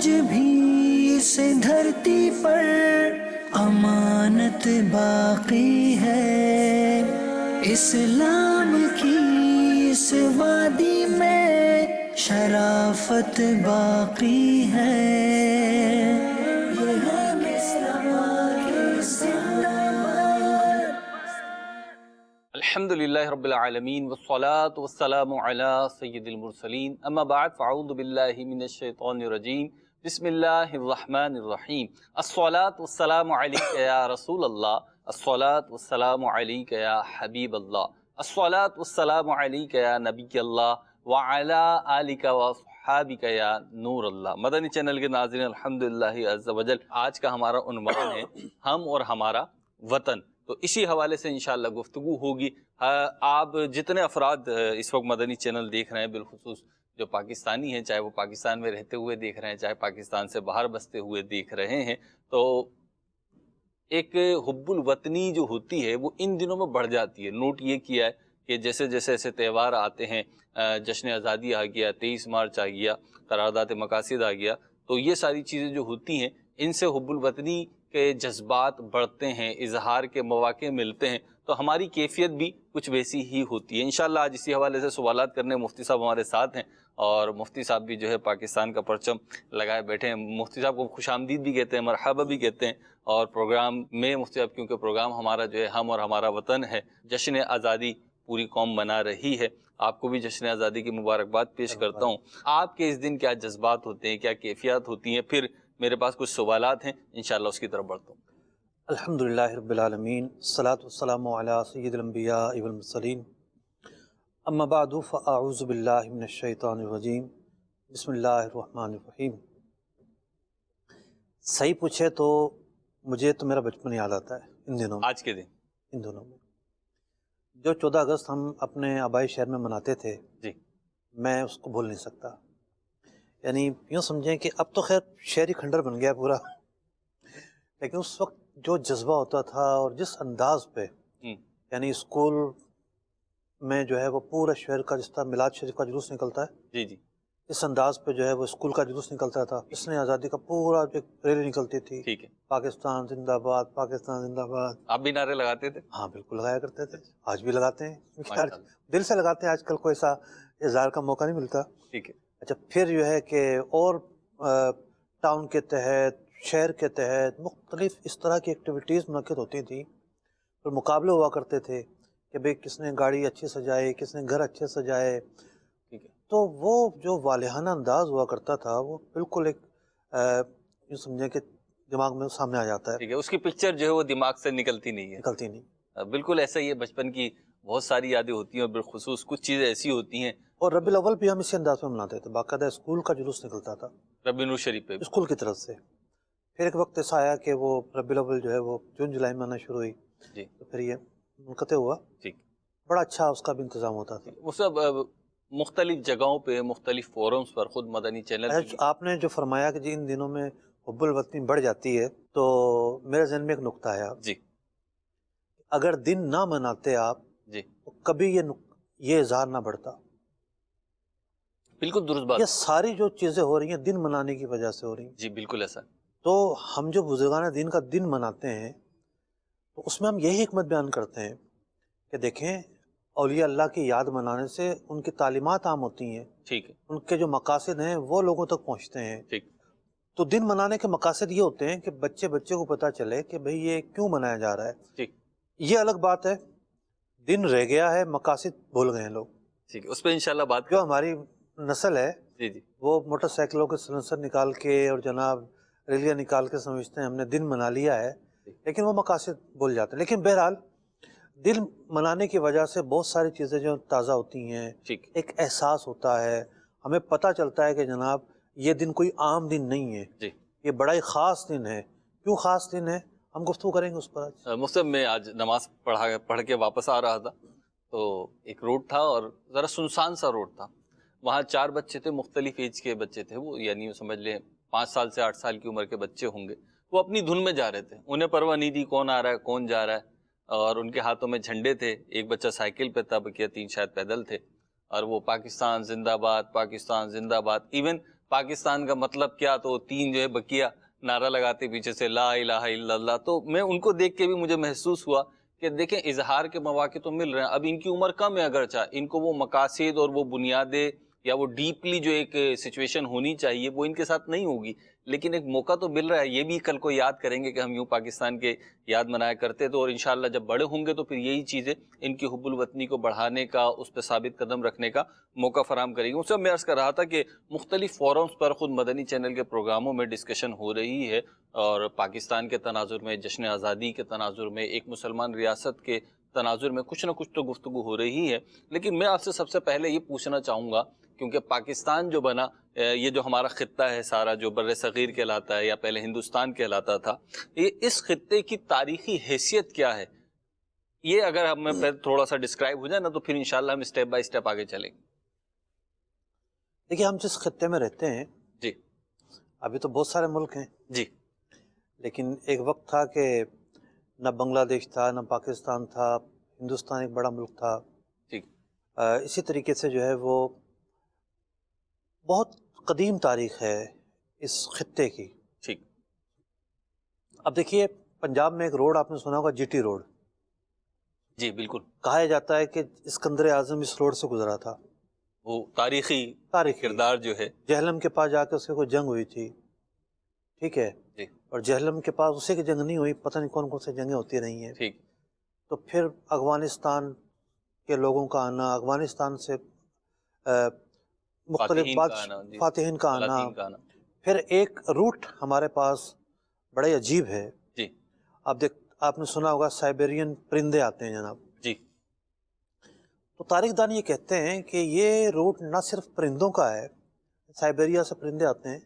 آج بھی اس دھرتی پر امانت باقی ہے، اسلام کی اس وادی میں شرافت باقی ہے، یہ ہے مصطفیٰ کی زندہ باد۔ الحمدللہ رب العالمین والصلاة والسلام علی سید المرسلین، اما بعد فاعوذ باللہ من الشیطان الرجیم، بسم اللہ الرحمن الرحیم۔ الصلاة والسلام علیک یا رسول اللہ، الصلاة والسلام علیک یا حبیب اللہ، الصلاة والسلام علیک یا نبی اللہ وعلی آلک وصحابک یا نور اللہ۔ مدنی چینل کے ناظرین، الحمدللہ عز وجل آج کا ہمارا عنوان ہے ہم اور ہمارا وطن، تو اسی حوالے سے انشاءاللہ گفتگو ہوگی۔ آپ جتنے افراد اس وقت مدنی چینل دیکھ رہے ہیں، بالخصوص جو پاکستانی ہیں، چاہے وہ پاکستان میں رہتے ہوئے دیکھ رہے ہیں، چاہے پاکستان سے باہر بستے ہوئے دیکھ رہے ہیں، تو ایک حب الوطنی جو ہوتی ہے وہ ان دنوں میں بڑھ جاتی ہے۔ نوٹ یہ کیا ہے کہ جیسے جیسے ایسے تہوار آتے ہیں، جشن آزادی آ گیا، 23 مارچ آ گیا، قرارداد مقاصد آ گیا، تو یہ ساری چیزیں جو ہوتی ہیں ان سے حب الوطنی کے جذبات بڑھتے ہیں، اظہار کے مواقع ملتے ہیں، تو ہماری کیفیت بھی کچھ ویسی ہی ہوتی ہے۔ انشاءاللہ آج اسی حوالے سے سوالات کرنے مفتی صاحب ہمارے ساتھ ہیں، اور مفتی صاحب بھی جو ہے پاکستان کا پرچم لگائے بیٹھے ہیں۔ مفتی صاحب کو خوش آمدید بھی کہتے ہیں، مرحبا بھی کہتے ہیں، اور پروگرام میں مفتی صاحب، کیونکہ پروگرام ہمارا جو ہے ہم اور ہمارا وطن ہے، جشن آزادی پوری قوم منا رہی ہے، آپ کو بھی جشن آزادی کی مبارکباد پیش کرتا ہوں۔ آپ کے اس دن کیا جذبات ہوتے ہیں، کیا کیفیات ہوتی ہیں؟ پھر میرے پاس کچھ سوالات ہیں، انشاءاللہ اس کی طرف بڑھتا ہوں۔ الحمدللہ رب العالمین، الصلاۃ والسلام علی سید الانبیاء والمرسلین، اما بعد فاعوذ باللہ من الشیطان الرجیم، بسم اللہ الرحمن الرحیم۔ صحیح پوچھے تو مجھے تو میرا بچپن یاد آتا ہے ان دنوں میں، آج کے دن ان دنوں میں جو 14 اگست ہم اپنے آبائی شہر میں مناتے تھے، جی، میں اس کو بھول نہیں سکتا۔ یعنی یوں سمجھیں کہ اب تو خیر شہری کھنڈر بن گیا پورا، لیکن اس وقت جو جذبہ ہوتا تھا اور جس انداز پہ، یعنی اسکول میں جو ہے وہ پورا شہر کا، جس طرح میلاد شریف کا جلوس نکلتا ہے، جی جی، اس انداز پہ جو ہے وہ اسکول کا جلوس نکلتا تھا۔ اس نے آزادی کا پورا ایک ریلی نکلتی تھی، ٹھیک ہے۔ پاکستان زندہ باد، پاکستان زندہ باد۔ آپ بھی نعرے لگاتے تھے؟ ہاں بالکل لگایا کرتے تھے، آج بھی لگاتے ہیں، ماشاءاللہ۔ دل سے لگاتے ہیں۔ آج کل کوئی ایسا اظہار کا موقع نہیں ملتا۔ ٹھیک ہے۔ اچھا، پھر جو ہے کہ اور ٹاؤن کے تحت، شہر کے تحت مختلف اس طرح کی ایکٹیویٹیز منعقد ہوتی تھیں، پھر مقابلے ہوا کرتے تھے کہ بھئی کس نے گاڑی اچھی سجائے، کس نے گھر اچھے سجائے۔ ٹھیک ہے۔ تو وہ جو والہانہ انداز ہوا کرتا تھا، وہ بالکل ایک یوں سمجھیں کہ دماغ میں سامنے آ جاتا ہے، ٹھیک ہے، اس کی پکچر جو ہے وہ دماغ سے نکلتی نہیں ہے۔ نکلتی نہیں۔ بالکل ایسا ہی ہے، بچپن کی بہت ساری یادیں ہوتی ہیں، اور بالخصوص کچھ چیزیں ایسی ہوتی ہیں۔ اور ربیع الاول بھی ہم اسی انداز میں مناتے تھے، باقاعدہ اسکول کا جلوس نکلتا تھا ربیع نور شریف پہ بھی۔ اسکول کی طرف سے۔ پھر ایک وقت ایسا آیا کہ وہ ربیع الاول جو ہے وہ جون جولائی میں آنا شروع ہوئی، جی تو پھر یہ منقطع ہوا۔ ٹھیک۔ بڑا اچھا اس کا بھی انتظام ہوتا تھا۔ وہ سب مختلف جگہوں پہ، مختلف فورمز پر، خود مدنی چینل پہ بھی۔ آپ نے جو فرمایا کہ جی ان دنوں میں حب الوطنی بڑھ جاتی ہے، تو میرے ذہن میں ایک نقطہ ہے، جی اگر دن نہ مناتے آپ جی، تو کبھی یہ اظہار نہ بڑھتا۔ بالکل درست بات۔ یہ ساری جو چیزیں ہو رہی ہیں دن منانے کی وجہ سے ہو رہی ہیں۔ جی بالکل ایسا ہے۔ تو ہم جو بزرگان دین کا دن مناتے ہیں، تو اس میں ہم یہی حکمت بیان کرتے ہیں کہ دیکھیں، اولیاء اللہ کی یاد منانے سے ان کی تعلیمات عام ہوتی ہیں، ٹھیک ہے۔ ان کے جو مقاصد ہیں وہ لوگوں تک پہنچتے ہیں۔ ٹھیک۔ تو دن منانے کے مقاصد یہ ہوتے ہیں کہ بچے کو پتہ چلے کہ بھئی یہ کیوں منایا جا رہا ہے۔ ٹھیک یہ الگ بات ہے، دن رہ گیا ہے، مقاصد بھول گئے ہیں لوگ۔ ٹھیک ہے، اس پہ انشاءاللہ بات جو ہماری نسل ہے، جی جی، وہ موٹر سائیکلوں کے سلنسر نکال کے اور جناب ریلیاں نکال کے سمجھتے ہیں ہم نے دن منا لیا ہے، لیکن وہ مقاصد بھول جاتے ہیں۔ لیکن بہرحال دل منانے کی وجہ سے بہت ساری چیزیں جو تازہ ہوتی ہیں، ٹھیک۔ ایک احساس ہوتا ہے، ہمیں پتہ چلتا ہے کہ جناب یہ دن کوئی عام دن نہیں ہے، جی، یہ بڑا ہی خاص دن ہے۔ کیوں خاص دن ہے، ہم گفتگو کریں گے اس پر آج۔ مصطفیٰ، میں آج نماز پڑھ کے واپس آ رہا تھا، تو ایک روڈ تھا اور ذرا سنسان سا روڈ تھا، وہاں 4 بچے تھے، مختلف ایج کے بچے تھے وہ، یعنی سمجھ لیں 5 سال سے 8 سال کی عمر کے بچے ہوں گے۔ وہ اپنی دھن میں جا رہے تھے، انہیں پرواہ نہیں تھی کون آ رہا ہے کون جا رہا ہے، اور ان کے ہاتھوں میں جھنڈے تھے، ایک بچہ سائیکل پہ تھا، بقیہ 3 شاید پیدل تھے، اور وہ پاکستان زندہ باد، پاکستان زندہ باد۔ ایون پاکستان کا مطلب کیا، تو 3 جو ہے بکیا نعرہ لگاتے پیچھے سے لا الہ الا اللہ. تو میں ان کو دیکھ کے بھی مجھے محسوس ہوا کہ دیکھیں اظہار کے مواقع تو مل رہے ہیں. اب ان کی عمر کم ہے، اگرچہ ان کو وہ مقاصد اور وہ بنیادیں یا وہ ڈیپلی جو ایک سچویشن ہونی چاہیے وہ ان کے ساتھ نہیں ہوگی، لیکن ایک موقع تو مل رہا ہے. یہ بھی کل کو یاد کریں گے کہ ہم یوں پاکستان کے یاد منایا کرتے تھے، اور انشاءاللہ جب بڑے ہوں گے تو پھر یہی چیزیں ان کی حب الوطنی کو بڑھانے کا، اس پہ ثابت قدم رکھنے کا موقع فراہم کرے گی. اس سے میں عرض کر رہا تھا کہ مختلف فورمز پر خود مدنی چینل کے پروگراموں میں ڈسکشن ہو رہی ہے، اور پاکستان کے تناظر میں، جشن آزادی کے تناظر میں، ایک مسلمان ریاست کے تناظر میں کچھ نہ کچھ تو گفتگو ہو رہی ہے. لیکن میں آپ سے سب سے پہلے یہ پوچھنا چاہوں گا، کیونکہ پاکستان جو بنا، یہ جو ہمارا خطہ ہے سارا، جو بر صغیر کہلاتا ہے یا پہلے ہندوستان کہلاتا تھا، یہ اس خطے کی تاریخی حیثیت کیا ہے؟ یہ اگر ہمیں پھر تھوڑا سا ڈسکرائب ہو جائے نا تو پھر انشاءاللہ ہم اسٹیپ بائی اسٹیپ آگے چلیں گے. دیکھیے، ہم جس خطے میں رہتے ہیں، جی ابھی تو بہت سارے ملک ہیں، جی لیکن ایک وقت تھا کہ نہ بنگلہ دیش تھا، نہ پاکستان تھا، ہندوستان ایک بڑا ملک تھا. ٹھیک. اسی طریقے سے جو ہے وہ بہت قدیم تاریخ ہے اس خطے کی. ٹھیک. اب دیکھیے، پنجاب میں ایک روڈ آپ نے سنا ہوگا، جی ٹی روڈ. جی بالکل. کہا جاتا ہے کہ اسکندر اعظم اس روڈ سے گزرا تھا. وہ تاریخی کردار جو ہے. جہلم کے پاس جا کے اس کی کوئی جنگ ہوئی تھی، ٹھیک ہے، جی. اور جہلم کے پاس اسی کی جنگ نہیں ہوئی، پتہ نہیں کون کون سی جنگیں ہوتی رہی ہیں. ٹھیک. تو پھر افغانستان کے لوگوں کا آنا، افغانستان سے مختلف فاتحین کا آنا، پھر ایک روٹ ہمارے پاس بڑے عجیب ہے. جی. آپ نے سنا ہوگا سائبیرین پرندے آتے ہیں جناب. جی. تو تاریخ دان یہ کہتے ہیں کہ یہ روٹ نہ صرف پرندوں کا ہے، سائبیریا سے پرندے آتے ہیں،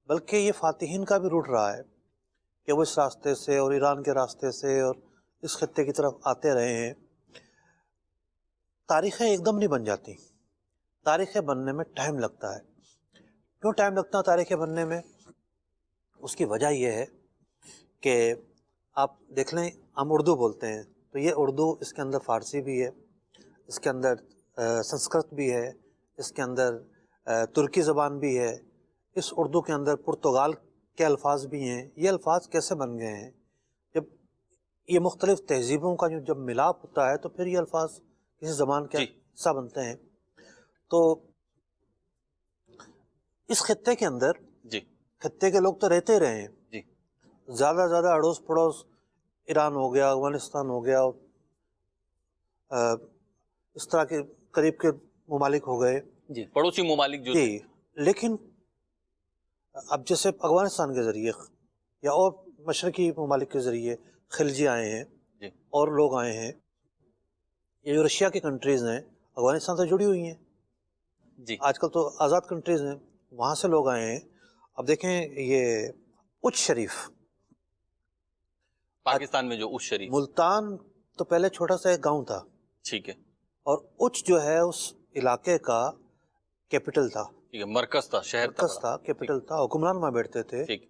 بلکہ یہ فاتحین کا بھی روٹ رہا ہے کہ وہ اس راستے سے اور ایران کے راستے سے اور اس خطے کی طرف آتے رہے ہیں. تاریخیں ایک دم نہیں بن جاتی، تاریخیں بننے میں ٹائم لگتا ہے. کیوں ٹائم لگتا ہے تاریخیں بننے میں؟ اس کی وجہ یہ ہے کہ آپ دیکھ لیں، ہم اردو بولتے ہیں تو یہ اردو، اس کے اندر فارسی بھی ہے، اس کے اندر سنسکرت بھی ہے، اس کے اندر ترکی زبان بھی ہے، اس اردو کے اندر پرتگال کے الفاظ بھی ہیں. یہ الفاظ کیسے بن گئے ہیں؟ جب یہ مختلف تہذیبوں کا جب ملاپ ہوتا ہے تو پھر یہ الفاظ کسی زبان کا حصہ بنتے ہیں. تو اس خطے کے اندر خطے کے لوگ تو رہتے ہی رہے ہیں. زیادہ سے زیادہ اڑوس پڑوس ایران ہو گیا، افغانستان ہو گیا، اس طرح کے قریب کے ممالک ہو گئے، جی پڑوسی ممالک جو جی. لیکن اب جیسے افغانستان کے ذریعے یا اور مشرقی ممالک کے ذریعے خلجی آئے ہیں اور لوگ آئے ہیں. یہ جو رشیا کی کنٹریز ہیں افغانستان سے جڑی ہوئی ہیں، جی آج کل تو آزاد کنٹریز ہیں، وہاں سے لوگ آئے ہیں. اب دیکھیں، یہ اچ شریف پاکستان میں، جو اچ شریف، ملتان تو پہلے چھوٹا سا ایک گاؤں تھا، ٹھیک ہے، اور اچ جو ہے اس علاقے کا کیپٹل تھا، مرکز تھا، شہر تھا، کیپٹل تھا. حکمران وہاں بیٹھتے تھے. ٹھیک.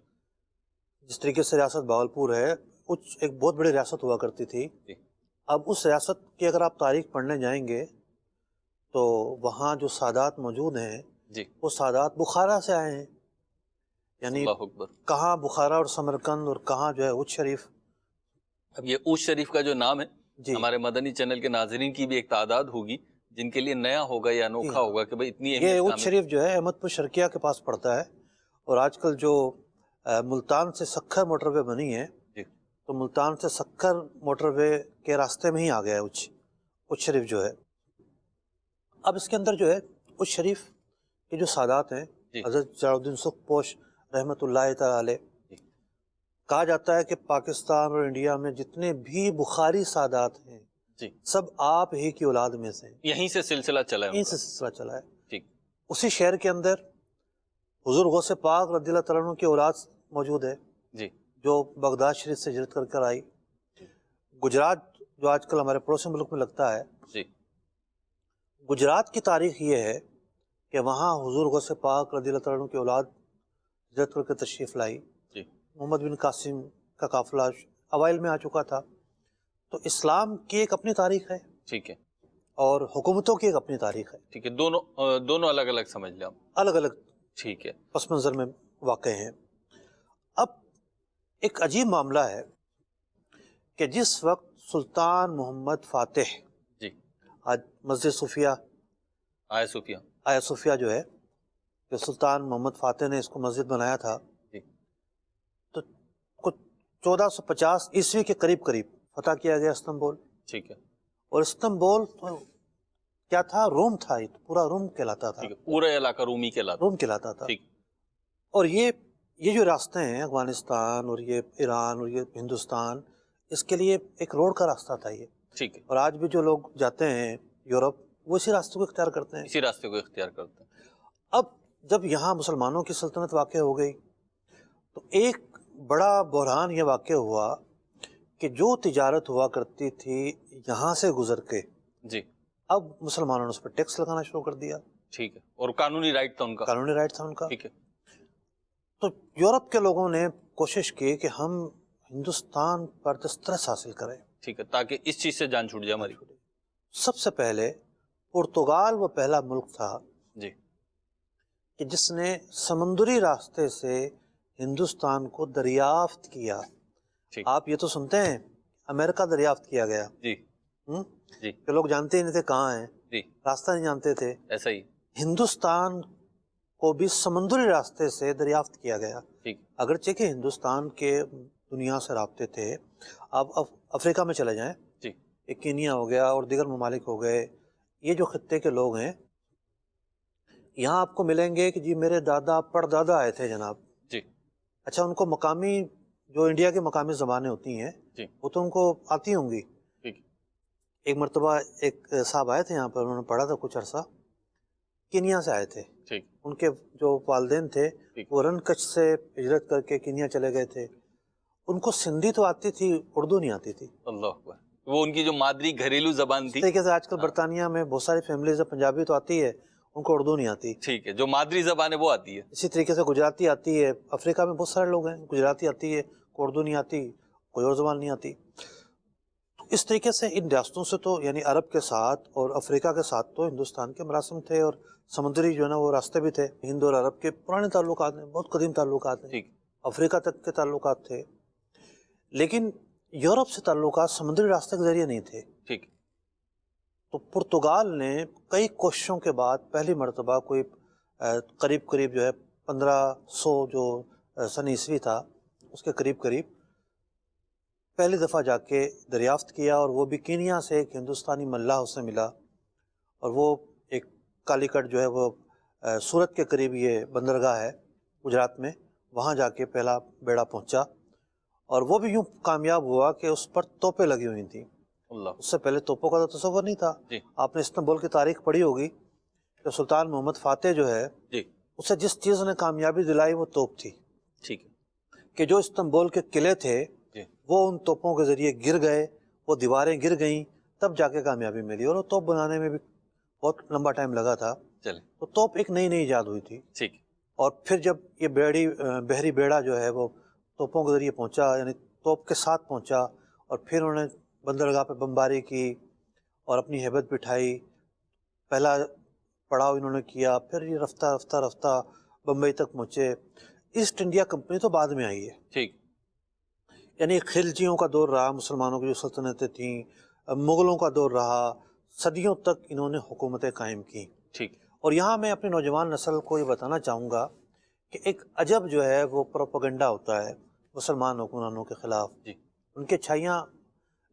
جس طریقے سے ریاست بھاولپور ہے، اچ ایک بہت بڑی ریاست ہوا کرتی تھی. اب اس ریاست کی اگر آپ تاریخ پڑھنے جائیں گے تو وہاں جو سادات موجود ہیں وہ سادات بخارا سے آئے ہیں. یعنی کہاں بخارا اور سمرقند اور کہاں جو ہے اچ شریف. اب یہ اچ شریف کا جو نام ہے، ہمارے مدنی چینل کے ناظرین کی بھی ایک تعداد ہوگی جن کے لیے نیا ہوگا یا انوکھا ہوگا کہ بھئی اتنی یہ اچ شریف جو ہے احمد پور شرقیہ کے پاس پڑتا ہے. اور آج کل جو ملتان سے سکھر موٹر وے بنی ہے، تو ملتان سے سکھر موٹر وے کے راستے میں ہی آ گیا ہے اچ شریف جو ہے. اب اس کے اندر جو ہے اچ شریف کے جو سادات ہیں، حضرت جلال الدین سکھ پوش رحمۃ اللہ تعالی علیہ، کہا جاتا ہے کہ پاکستان اور انڈیا میں جتنے بھی بخاری سادات ہیں سب آپ ہی کی اولاد میں سے، یہیں سے سلسلہ چلا ہے، یہیں سے سلسلہ چلا ہے. اسی شہر کے اندر حضور غوث پاک رضی اللہ تعالیٰ عنہ کی اولاد موجود ہے، جو بغداد شریف سے ہجرت کر کر آئی. گجرات جو آج کل ہمارے پڑوسی ملک میں لگتا ہے، گجرات کی تاریخ یہ ہے کہ وہاں حضور غوث پاک رضی اللہ تعالیٰ عنہ کی اولاد ہجرت کر کے تشریف لائی. محمد بن قاسم کا قافلہ اوائل میں آ چکا تھا. تو اسلام کی ایک اپنی تاریخ ہے، ٹھیک ہے، اور حکومتوں کی ایک اپنی تاریخ ہے، ٹھیک ہے. دونوں الگ الگ سمجھ لیں، الگ الگ ٹھیک ہے. پس منظر میں واقع ہیں. اب ایک عجیب معاملہ ہے کہ جس وقت سلطان محمد فاتح جی. آج مسجد صوفیہ آیا صوفیہ جو ہے کہ سلطان محمد فاتح نے اس کو مسجد بنایا تھا جی. تو کچھ 1450 عیسوی کے قریب فتح کیا گیا استنبول. ٹھیک ہے. اور استنبول تو کیا تھا؟ روم تھا. یہ تو پورا روم کہلاتا تھا. پورا علاقہ رومی کہلاتا تھا. ٹھیک. اور یہ جو راستے ہیں افغانستان اور یہ ایران اور یہ ہندوستان، اس کے لیے ایک روڈ کا راستہ تھا یہ. ٹھیک ہے. اور آج بھی جو لوگ جاتے ہیں یورپ وہ اسی راستے کو اختیار کرتے ہیں. اب جب یہاں مسلمانوں کی سلطنت واقع ہو گئی تو ایک بڑا بحران یہ واقع ہوا کہ جو تجارت ہوا کرتی تھی یہاں سے گزر کے جی، اب مسلمانوں نے اس پر ٹیکس لگانا شروع کر دیا. ٹھیک ہے. اور قانونی رائٹ تھا ان کا. ٹھیک ہے. تو یورپ کے لوگوں نے کوشش کی کہ ہم ہندوستان پر دسترس حاصل کریں. ٹھیک ہے، تاکہ اس چیز سے جان چھوٹ جائے ہماری. سب سے پہلے پرتگال وہ پہلا ملک تھا جی، کہ جس نے سمندری راستے سے ہندوستان کو دریافت کیا. آپ یہ تو سنتے ہیں امریکہ دریافت کیا گیا. جی جی. کہ لوگ جانتے ہی نہیں تھے کہاں ہیں. جی، راستہ نہیں جانتے تھے. ایسا ہی ہندوستان کو بھی سمندری راستے سے دریافت کیا گیا. ٹھیک. اگرچہ کہ ہندوستان کے دنیا سے رابطے تھے. اب افریقہ میں چلے جائیں، جی، ایک کینیا ہو گیا اور دیگر ممالک ہو گئے. یہ جو خطے کے لوگ ہیں یہاں آپ کو ملیں گے کہ جی میرے دادا پردادا آئے تھے جناب. جی. اچھا، ان کو مقامی جو انڈیا کی مقامی زبانیں ہوتی ہیں جی، وہ تو ان کو آتی ہوں گی. ٹھیک. ایک مرتبہ ایک صاحب آئے تھے یہاں پر، انہوں نے پڑھا تھا کچھ عرصہ، کینیا سے آئے تھے. ٹھیک. ان کے جو والدین تھے وہ رن کچھ سے ہجرت کر کے کینیا چلے گئے تھے. ان کو سندھی تو آتی تھی، اردو نہیں آتی تھی. اللہ اکبر. وہ ان کی جو مادری گھریلو زبان تھی. اس طریقے سے آج کل برطانیہ میں بہت ساری فیملیز پنجابی تو آتی ہے، ان کو اردو نہیں آتی. ٹھیک ہے، جو مادری زبان ہے وہ آتی ہے. اسی طریقے سے گجراتی آتی ہے. افریقہ میں بہت سارے لوگ ہیں گجراتی آتی ہے، کو اردو نہیں آتی، کوئی اور زبان نہیں آتی. اس طریقے سے ان ریاستوں سے تو یعنی عرب کے ساتھ اور افریقہ کے ساتھ تو ہندوستان کے مراسم تھے، اور سمندری جو ہے نا وہ راستے بھی تھے. ہند اور عرب کے پرانے تعلقات ہیں، بہت قدیم تعلقات ہیں. ٹھیک. افریقہ تک کے تعلقات تھے، لیکن یورپ سے تعلقات سمندری راستے کے ذریعے نہیں تھے. ٹھیک. تو پرتگال نے کئی کوششوں کے بعد پہلی مرتبہ کوئی قریب جو ہے 1500 جو سن عیسوی تھا اس کے قریب پہلی دفعہ جا کے دریافت کیا. اور وہ بھی کینیا سے ایک ہندوستانی ملاح اس سے ملا، اور وہ ایک کالی کٹ جو ہے وہ سورت کے قریب یہ بندرگاہ ہے گجرات میں، وہاں جا کے پہلا بیڑا پہنچا. اور وہ بھی یوں کامیاب ہوا کہ اس پر توپیں لگی ہوئی تھیں. اللہ. اس سے پہلے توپوں کا تو تصور نہیں تھا. جی. آپ نے استنبول کی تاریخ پڑھی ہوگی کہ سلطان محمد فاتح جو ہے جی، اسے جس چیز نے کامیابی دلائی وہ توپ تھی. ٹھیک ہے. کہ جو استنبول کے قلعے تھے جی. وہ ان توپوں کے ذریعے گر گئے، وہ دیواریں گر گئیں، تب جا کے کامیابی ملی. اور وہ توپ بنانے میں بھی بہت لمبا ٹائم لگا تھا. چلے. تو توپ ایک نئی ایجاد ہوئی تھی. ٹھیک. اور پھر جب یہ بحری بیڑا جو ہے وہ توپوں کے ذریعے پہنچا، یعنی توپ کے ساتھ پہنچا، اور پھر انہوں نے بندرگاہ پہ بمباری کی اور اپنی ہیبت بٹھائی. پہلا پڑاؤ انہوں نے کیا، پھر یہ رفتہ بمبئی تک پہنچے. ایسٹ انڈیا کمپنی تو بعد میں آئی ہے. ٹھیک. یعنی خلجیوں کا دور رہا، مسلمانوں کی جو سلطنتیں تھیں، مغلوں کا دور رہا، صدیوں تک انہوں نے حکومتیں قائم کی. ٹھیک. اور یہاں میں اپنی نوجوان نسل کو یہ بتانا چاہوں گا کہ ایک عجب جو ہے وہ پروپیگنڈا ہوتا ہے مسلمان حکمرانوں کے خلاف. جی. ان کے چھائیاں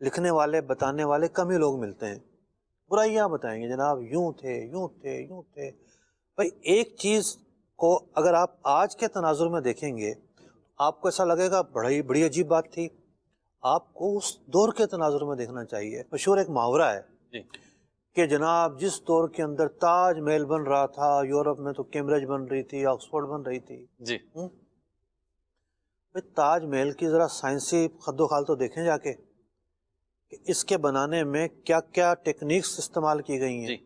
لکھنے والے بتانے والے کم ہی لوگ ملتے ہیں. برائیاں بتائیں گے جناب، یوں تھے. بھائی ایک چیز کو اگر آپ آج کے تناظر میں دیکھیں گے آپ کو ایسا لگے گا بڑی عجیب بات تھی. آپ کو اس دور کے تناظر میں دیکھنا چاہیے. مشہور ایک محاورہ ہے جی. کہ جناب جس دور کے اندر تاج محل بن رہا تھا یورپ میں تو کیمبرج بن رہی تھی، آکسفورڈ بن رہی تھی. جی. تاج محل کی ذرا سائنسی خد و خال تو دیکھیں جا کے کہ اس کے بنانے میں کیا کیا ٹیکنیکس استعمال کی گئی ہیں. جی.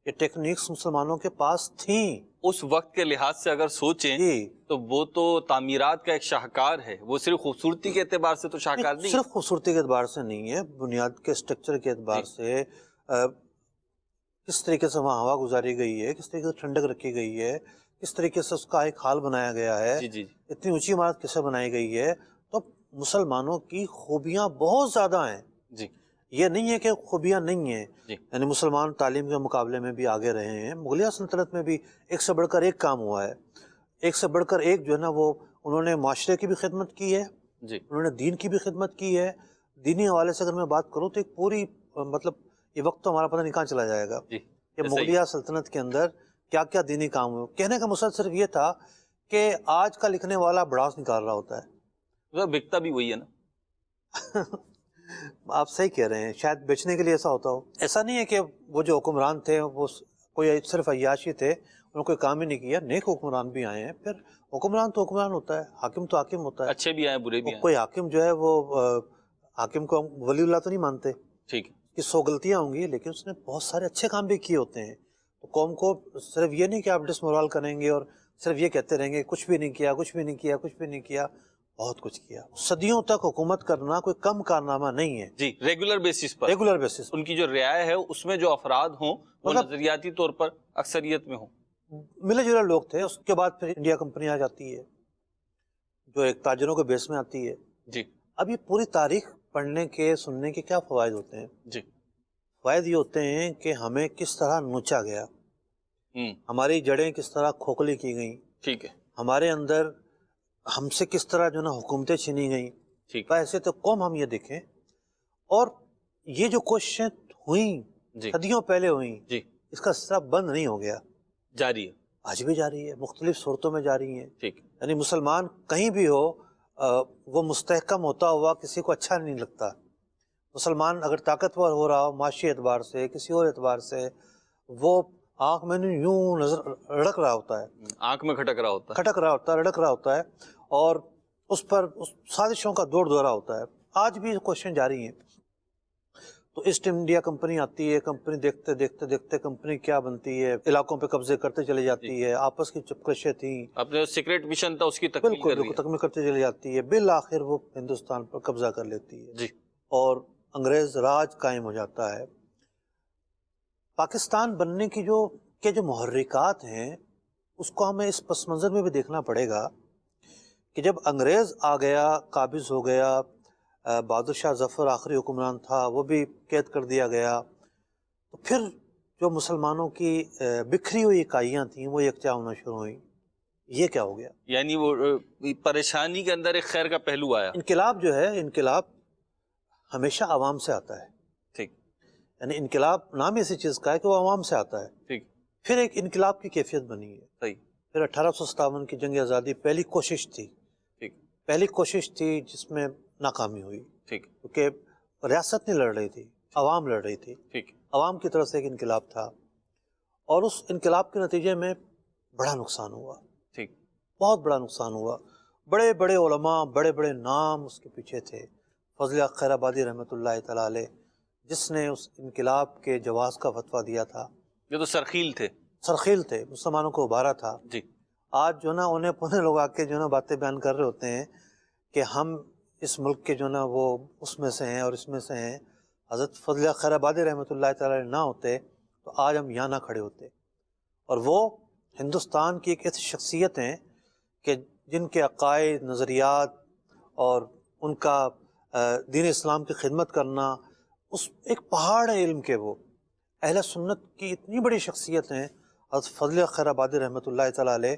یہ ٹیکنیکس مسلمانوں کے پاس تھیں اس وقت کے لحاظ سے اگر سوچیں جی. تو وہ تو تعمیرات کا ایک شاہکار ہے. وہ صرف خوبصورتی کے اعتبار سے تو شاہکار نہیں. صرف خوبصورتی کے اعتبار سے نہیں ہے، بنیاد کے اسٹرکچر کے اعتبار سے کس طریقے سے وہاں ہوا گزاری گئی ہے، کس طریقے سے ٹھنڈک رکھی گئی ہے، کس طریقے سے اس کا ایک حال بنایا گیا ہے، جی جی اتنی اونچی عمارت کیسے بنائی گئی ہے، تو مسلمانوں کی خوبیاں بہت زیادہ ہیں. جی یہ نہیں ہے کہ خوبیاں نہیں ہیں، جی یعنی مسلمان تعلیم کے مقابلے میں بھی آگے رہے ہیں. مغلیہ سلطنت میں بھی ایک سے بڑھ کر ایک کام ہوا ہے، ایک سے بڑھ کر ایک جو ہے نا وہ انہوں نے معاشرے کی بھی خدمت کی ہے، جی انہوں نے دین کی بھی خدمت کی ہے. دینی حوالے سے اگر میں بات کروں تو ایک پوری مطلب یہ وقت تو ہمارا پتہ نہیں کہاں چلا جائے گا جی کہ ایسا ہی مغلیہ سلطنت کے اندر کیا کیا دینی کام ہوئے. کہنے کا مقصد صرف یہ تھا کہ آج کا لکھنے والا بڑاس نکال رہا ہوتا ہے. بکتا بھی وہی ہے نا. آپ صحیح کہہ رہے ہیں، شاید بیچنے کے لیے ایسا ہوتا ہو. ایسا نہیں ہے کہ وہ جو حکمران تھے وہ کوئی صرف عیاشی تھے، انہوں نے کوئی کام ہی نہیں کیا. نیک حکمران بھی آئے ہیں. پھر حکمران تو حکمران ہوتا ہے، حاکم تو حاکم ہوتا ہے. اچھے بھی آئے برے بھی آئے. کوئی حاکم جو ہے وہ حاکم کو ولی اللہ تو نہیں مانتے، ٹھیک ہے. کہ 100 غلطیاں ہوں گی لیکن اس نے بہت سارے اچھے کام بھی کیے ہوتے ہیں. تو قوم کو صرف یہ نہیں کہ آپ ڈسمورال کریں گے اور صرف یہ کہتے رہیں گے کچھ بھی نہیں کیا، کچھ بھی نہیں کیا، کچھ بھی نہیں کیا. بہت کچھ کیا. صدیوں تک حکومت کرنا کوئی کم کارنامہ نہیں ہے. جی regular basis per, regular basis in کی جو رعایا ہے اس میں جو افراد ہوں وہ مطلب نظریاتی طور پر اکثریت میں ہوں. ملے جلے لوگ تھے. اس کے بعد پھر انڈیا کمپنی آ جاتی ہے جو ایک تاجروں کے بیس میں آتی ہے. جی اب یہ پوری تاریخ پڑھنے کے سننے کے کیا فوائد ہوتے ہیں؟ جی فوائد یہ ہوتے ہیں کہ ہمیں کس طرح نوچا گیا، ہماری جڑیں کس طرح کھوکھلی کی گئیں، ٹھیک ہے. ہمارے اندر ہم سے کس طرح جو نا حکومتیں چھینی گئیں. ٹھیک ایسے تو قوم ہم یہ دیکھیں. اور یہ جو کوششیں ہوئیں جی صدیوں پہلے ہوئیں، جی اس کا سلسلہ بند نہیں ہو گیا، جاری ہے. آج بھی جاری ہے، مختلف صورتوں میں جاری ہیں. ٹھیک ہے. یعنی مسلمان کہیں بھی ہو وہ مستحکم ہوتا ہوا کسی کو اچھا نہیں لگتا. مسلمان اگر طاقتور ہو رہا ہو معاشی اعتبار سے کسی اور اعتبار سے، وہ آنکھ میں نہیں یوں نظر رڑک رہا ہوتا ہے، آنکھ میں کھٹک رہا ہوتا ہے. کھٹک رہا ہوتا ہے، رڑک رہا ہوتا ہے، اور اس پر سازشوں کا دور دورہ ہوتا ہے. آج بھی کوششیں جاری ہیں. تو ایسٹ انڈیا کمپنی آتی ہے، کمپنی دیکھتے دیکھتے دیکھتے کمپنی کیا بنتی ہے، علاقوں پہ قبضے کرتے چلی جاتی ہے. آپس کی چپکشیں تھیں، اپنے سیکرٹ مشن تھا اس کی تکمیل بالکل کر بالکل دیا. تکمیل کرتے چلی جاتی ہے. بالآخر وہ ہندوستان پر قبضہ کر لیتی ہے جی اور انگریز راج قائم ہو جاتا ہے. پاکستان بننے کی جو محرکات ہیں اس کو ہمیں اس پس منظر میں بھی دیکھنا پڑے گا کہ جب انگریز آ گیا، قابض ہو گیا، بہادر شاہ ظفر آخری حکمران تھا وہ بھی قید کر دیا گیا، تو پھر جو مسلمانوں کی بکھری ہوئی اکائیاں تھیں وہ یکجا ہونا شروع ہوئیں. یہ کیا ہو گیا؟ یعنی وہ پریشانی کے اندر ایک خیر کا پہلو آیا. انقلاب جو ہے، انقلاب ہمیشہ عوام سے آتا ہے. ٹھیک یعنی انقلاب نام اسی چیز کا ہے کہ وہ عوام سے آتا ہے. ٹھیک پھر ایک انقلاب کی کیفیت بنی ہے. صحیح. پھر 1857 کی جنگ آزادی پہلی کوشش تھی، ٹھیک پہلی کوشش تھی جس میں ناکامی ہوئی، ٹھیک کیونکہ ریاست نہیں لڑ رہی تھی، عوام لڑ رہی تھی. ٹھیک عوام کی طرف سے ایک انقلاب تھا اور اس انقلاب کے نتیجے میں بڑا نقصان ہوا، ٹھیک بہت بڑا نقصان ہوا. بڑے بڑے علماء، بڑے بڑے نام اس کے پیچھے تھے. فضل حق خیر آبادی رحمۃ اللہ تعالیٰ علیہ، جس نے اس انقلاب کے جواز کا فتویٰ دیا تھا. یہ تو سرخیل تھے. سرخیل تھے، مسلمانوں کو ابھارا تھا. جی آج جو نا انہیں پونے لوگ آ کے جو نا باتیں بیان کر رہے ہوتے ہیں کہ ہم اس ملک کے جو نا وہ اس میں سے ہیں اور اس میں سے ہیں. حضرت فضل حق خیر آبادی رحمۃ اللہ تعالیٰ علیہ نہ ہوتے تو آج ہم یہاں نہ کھڑے ہوتے. اور وہ ہندوستان کی ایک ایسی شخصیت ہیں کہ جن کے عقائد، نظریات اور ان کا دین اسلام کی خدمت کرنا، اس ایک پہاڑ ہے علم کے. وہ اہل سنت کی اتنی بڑی شخصیت ہیں حضرت فضل خیر آبادی رحمۃ اللہ تعالیٰ علیہ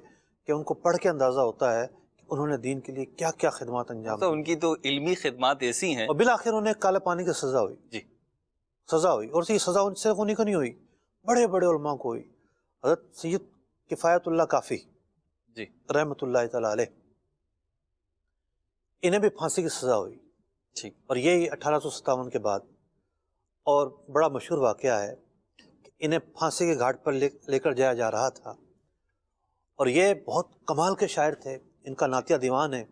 کہ ان کو پڑھ کے اندازہ ہوتا ہے کہ انہوں نے دین کے لیے کیا کیا خدمات انجام تو دی. ان کی تو علمی خدمات ایسی ہیں. اور بالآخر انہیں کالے پانی کی سزا ہوئی. جی سزا ہوئی، اور یہ سزا ان صرف انہیں کو نہیں ہوئی، بڑے بڑے علماء کو ہوئی. حضرت سید کفایت اللہ کافی جی رحمۃ اللہ تعالیٰ علیہ، انہیں بھی پھانسی کی سزا ہوئی. ٹھیک اور یہی 1857 کے بعد. اور بڑا مشہور واقعہ ہے کہ انہیں پھانسی کے گھاٹ پر لے کر جایا جا رہا تھا. اور یہ بہت کمال کے شاعر تھے. ان کا نعتیہ دیوان ہے،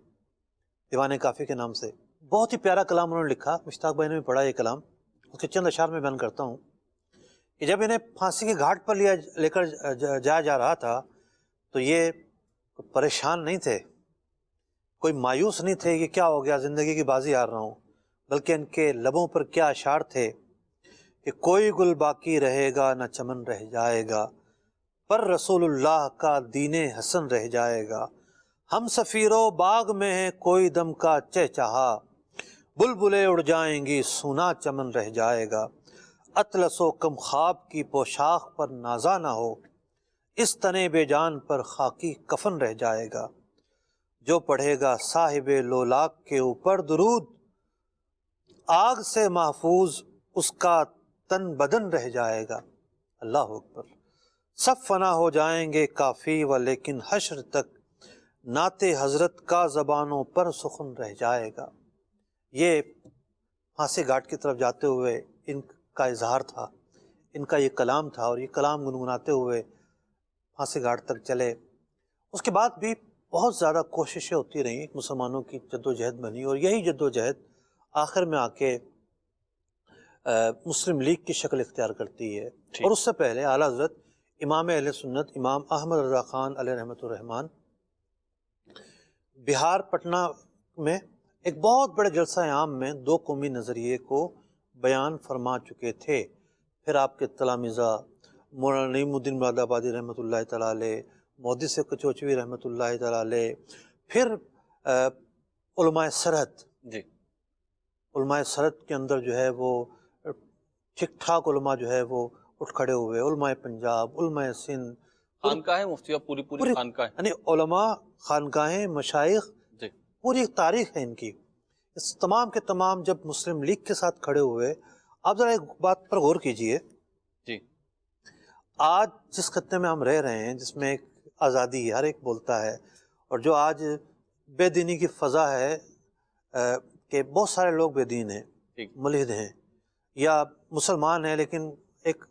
دیوان کافی کے نام سے. بہت ہی پیارا کلام انہوں نے لکھا. مشتاق بھائی نے بھی پڑھا یہ کلام، اس کے چند اشعار میں بیان کرتا ہوں کہ جب انہیں پھانسی کے گھاٹ پر لے کر جایا جا رہا تھا تو یہ پریشان نہیں تھے، کوئی مایوس نہیں تھے کہ کیا ہو گیا، زندگی کی بازی ہار رہا ہوں، بلکہ ان کے لبوں پر کیا اشعار تھے کہ کوئی گل باقی رہے گا نہ چمن رہ جائے گا، پر رسول اللہ کا دین حسن رہ جائے گا۔ ہم سفیرو باغ میں ہے کوئی دم کا چہچہا، بلبلیں اڑ جائیں گی سونا چمن رہ جائے گا۔ اطلس و کم خواب کی پوشاک پر نازا نہ ہو، اس تنے بے جان پر خاکی کفن رہ جائے گا۔ جو پڑھے گا صاحب لولاک کے اوپر درود، آگ سے محفوظ اس کا تن بدن رہ جائے گا۔ اللہ اکبر۔ سب فنا ہو جائیں گے کافی و لیکن حشر تک نعت حضرت کا زبانوں پر سخن رہ جائے گا۔ یہ پھانسی گھاٹ کی طرف جاتے ہوئے ان کا اظہار تھا، ان کا یہ کلام تھا، اور یہ کلام گنگناتے ہوئے پھانسی گھاٹ تک چلے۔ اس کے بعد بھی بہت زیادہ کوششیں ہوتی رہیں، مسلمانوں کی جد و جہد بنی، اور یہی جد و جہد آخر میں آ کے مسلم لیگ کی شکل اختیار کرتی ہے۔ اور اس سے پہلے اعلیٰ حضرت امام اہل سنت امام احمد رضا خان علیہ رحمۃ الرحمن بہار پٹنہ میں ایک بہت بڑے جلسہ عام میں دو قومی نظریے کو بیان فرما چکے تھے۔ پھر آپ کے تلامذہ مولانا نعیم الدین مراد آبادی رحمۃ اللہ تعالیٰ علیہ، محدث کچوچوی رحمۃ اللہ تعالیٰ علیہ، پھر علماء سرحد، علماء سرحد کے اندر جو ہے وہ ٹھیک ٹھاک علماء جو ہے وہ اٹھ کھڑے ہوئے، علماء پنجاب، علماء سندھ، خانقاہیں مفتیہ، پوری خانقاہیں، یعنی علماء، خانقاہیں، مشائخ، پوری ایک تاریخ ہے ان کی۔ اس تمام کے تمام جب مسلم لیگ کے ساتھ کھڑے ہوئے، آپ ذرا ایک بات پر غور کیجئے، آج جس خطے میں ہم رہ رہے ہیں، جس میں ایک آزادی ہے، ہر ایک بولتا ہے، اور جو آج بے دینی کی فضا ہے کہ بہت سارے لوگ بے دین ہیں، ملحد ہیں، یا مسلمان ہیں لیکن ایک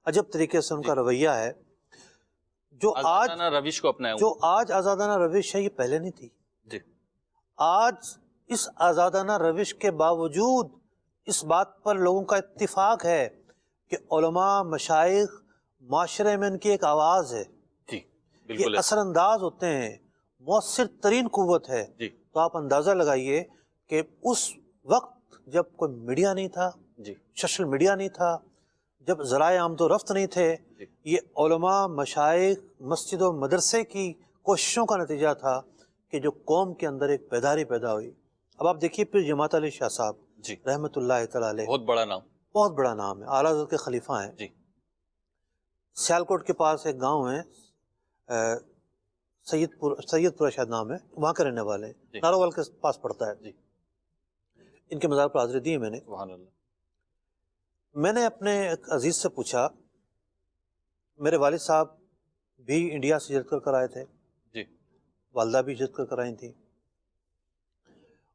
عجب طریقے سے ان کا رویہ ہے، جو آج آزادانہ روش ہے، یہ پہلے نہیں تھی۔ آج اس آزادانہ روش کے باوجود اس بات پر لوگوں کا اتفاق ہے کہ علماء، مشائخ، معاشرے میں ان کی ایک آواز ہے، یہ اثر انداز ہوتے ہیں، مؤثر ترین قوت ہے۔ تو آپ اندازہ لگائیے کہ اس وقت جب کوئی میڈیا نہیں تھا، سوشل میڈیا نہیں تھا، جب ذرائع آمد و رفت نہیں تھے، یہ علماء، مشائخ، مسجد و مدرسے کی کوششوں کا نتیجہ تھا کہ جو قوم کے اندر ایک بیداری پیدا ہوئی۔ اب آپ دیکھیے پھر جماعت علی شاہ صاحب رحمۃ اللہ تعالیٰ علیہ، بہت بڑا نام ہے، اعلیٰ حضرت کے خلیفہ ہیں۔ سیالکوٹ کے پاس ایک گاؤں ہے، سید پورہ شاید نام ہے، وہاں کے رہنے والے ہیں، ناروال کے پاس پڑتا ہے۔ ان کے مزار پر حاضری دی ہے میں نے۔ میں نے اپنے ایک عزیز سے پوچھا، میرے والد صاحب بھی انڈیا سے ہجرت کر آئے تھے، والدہ بھی ہجرت کر آئی تھیں،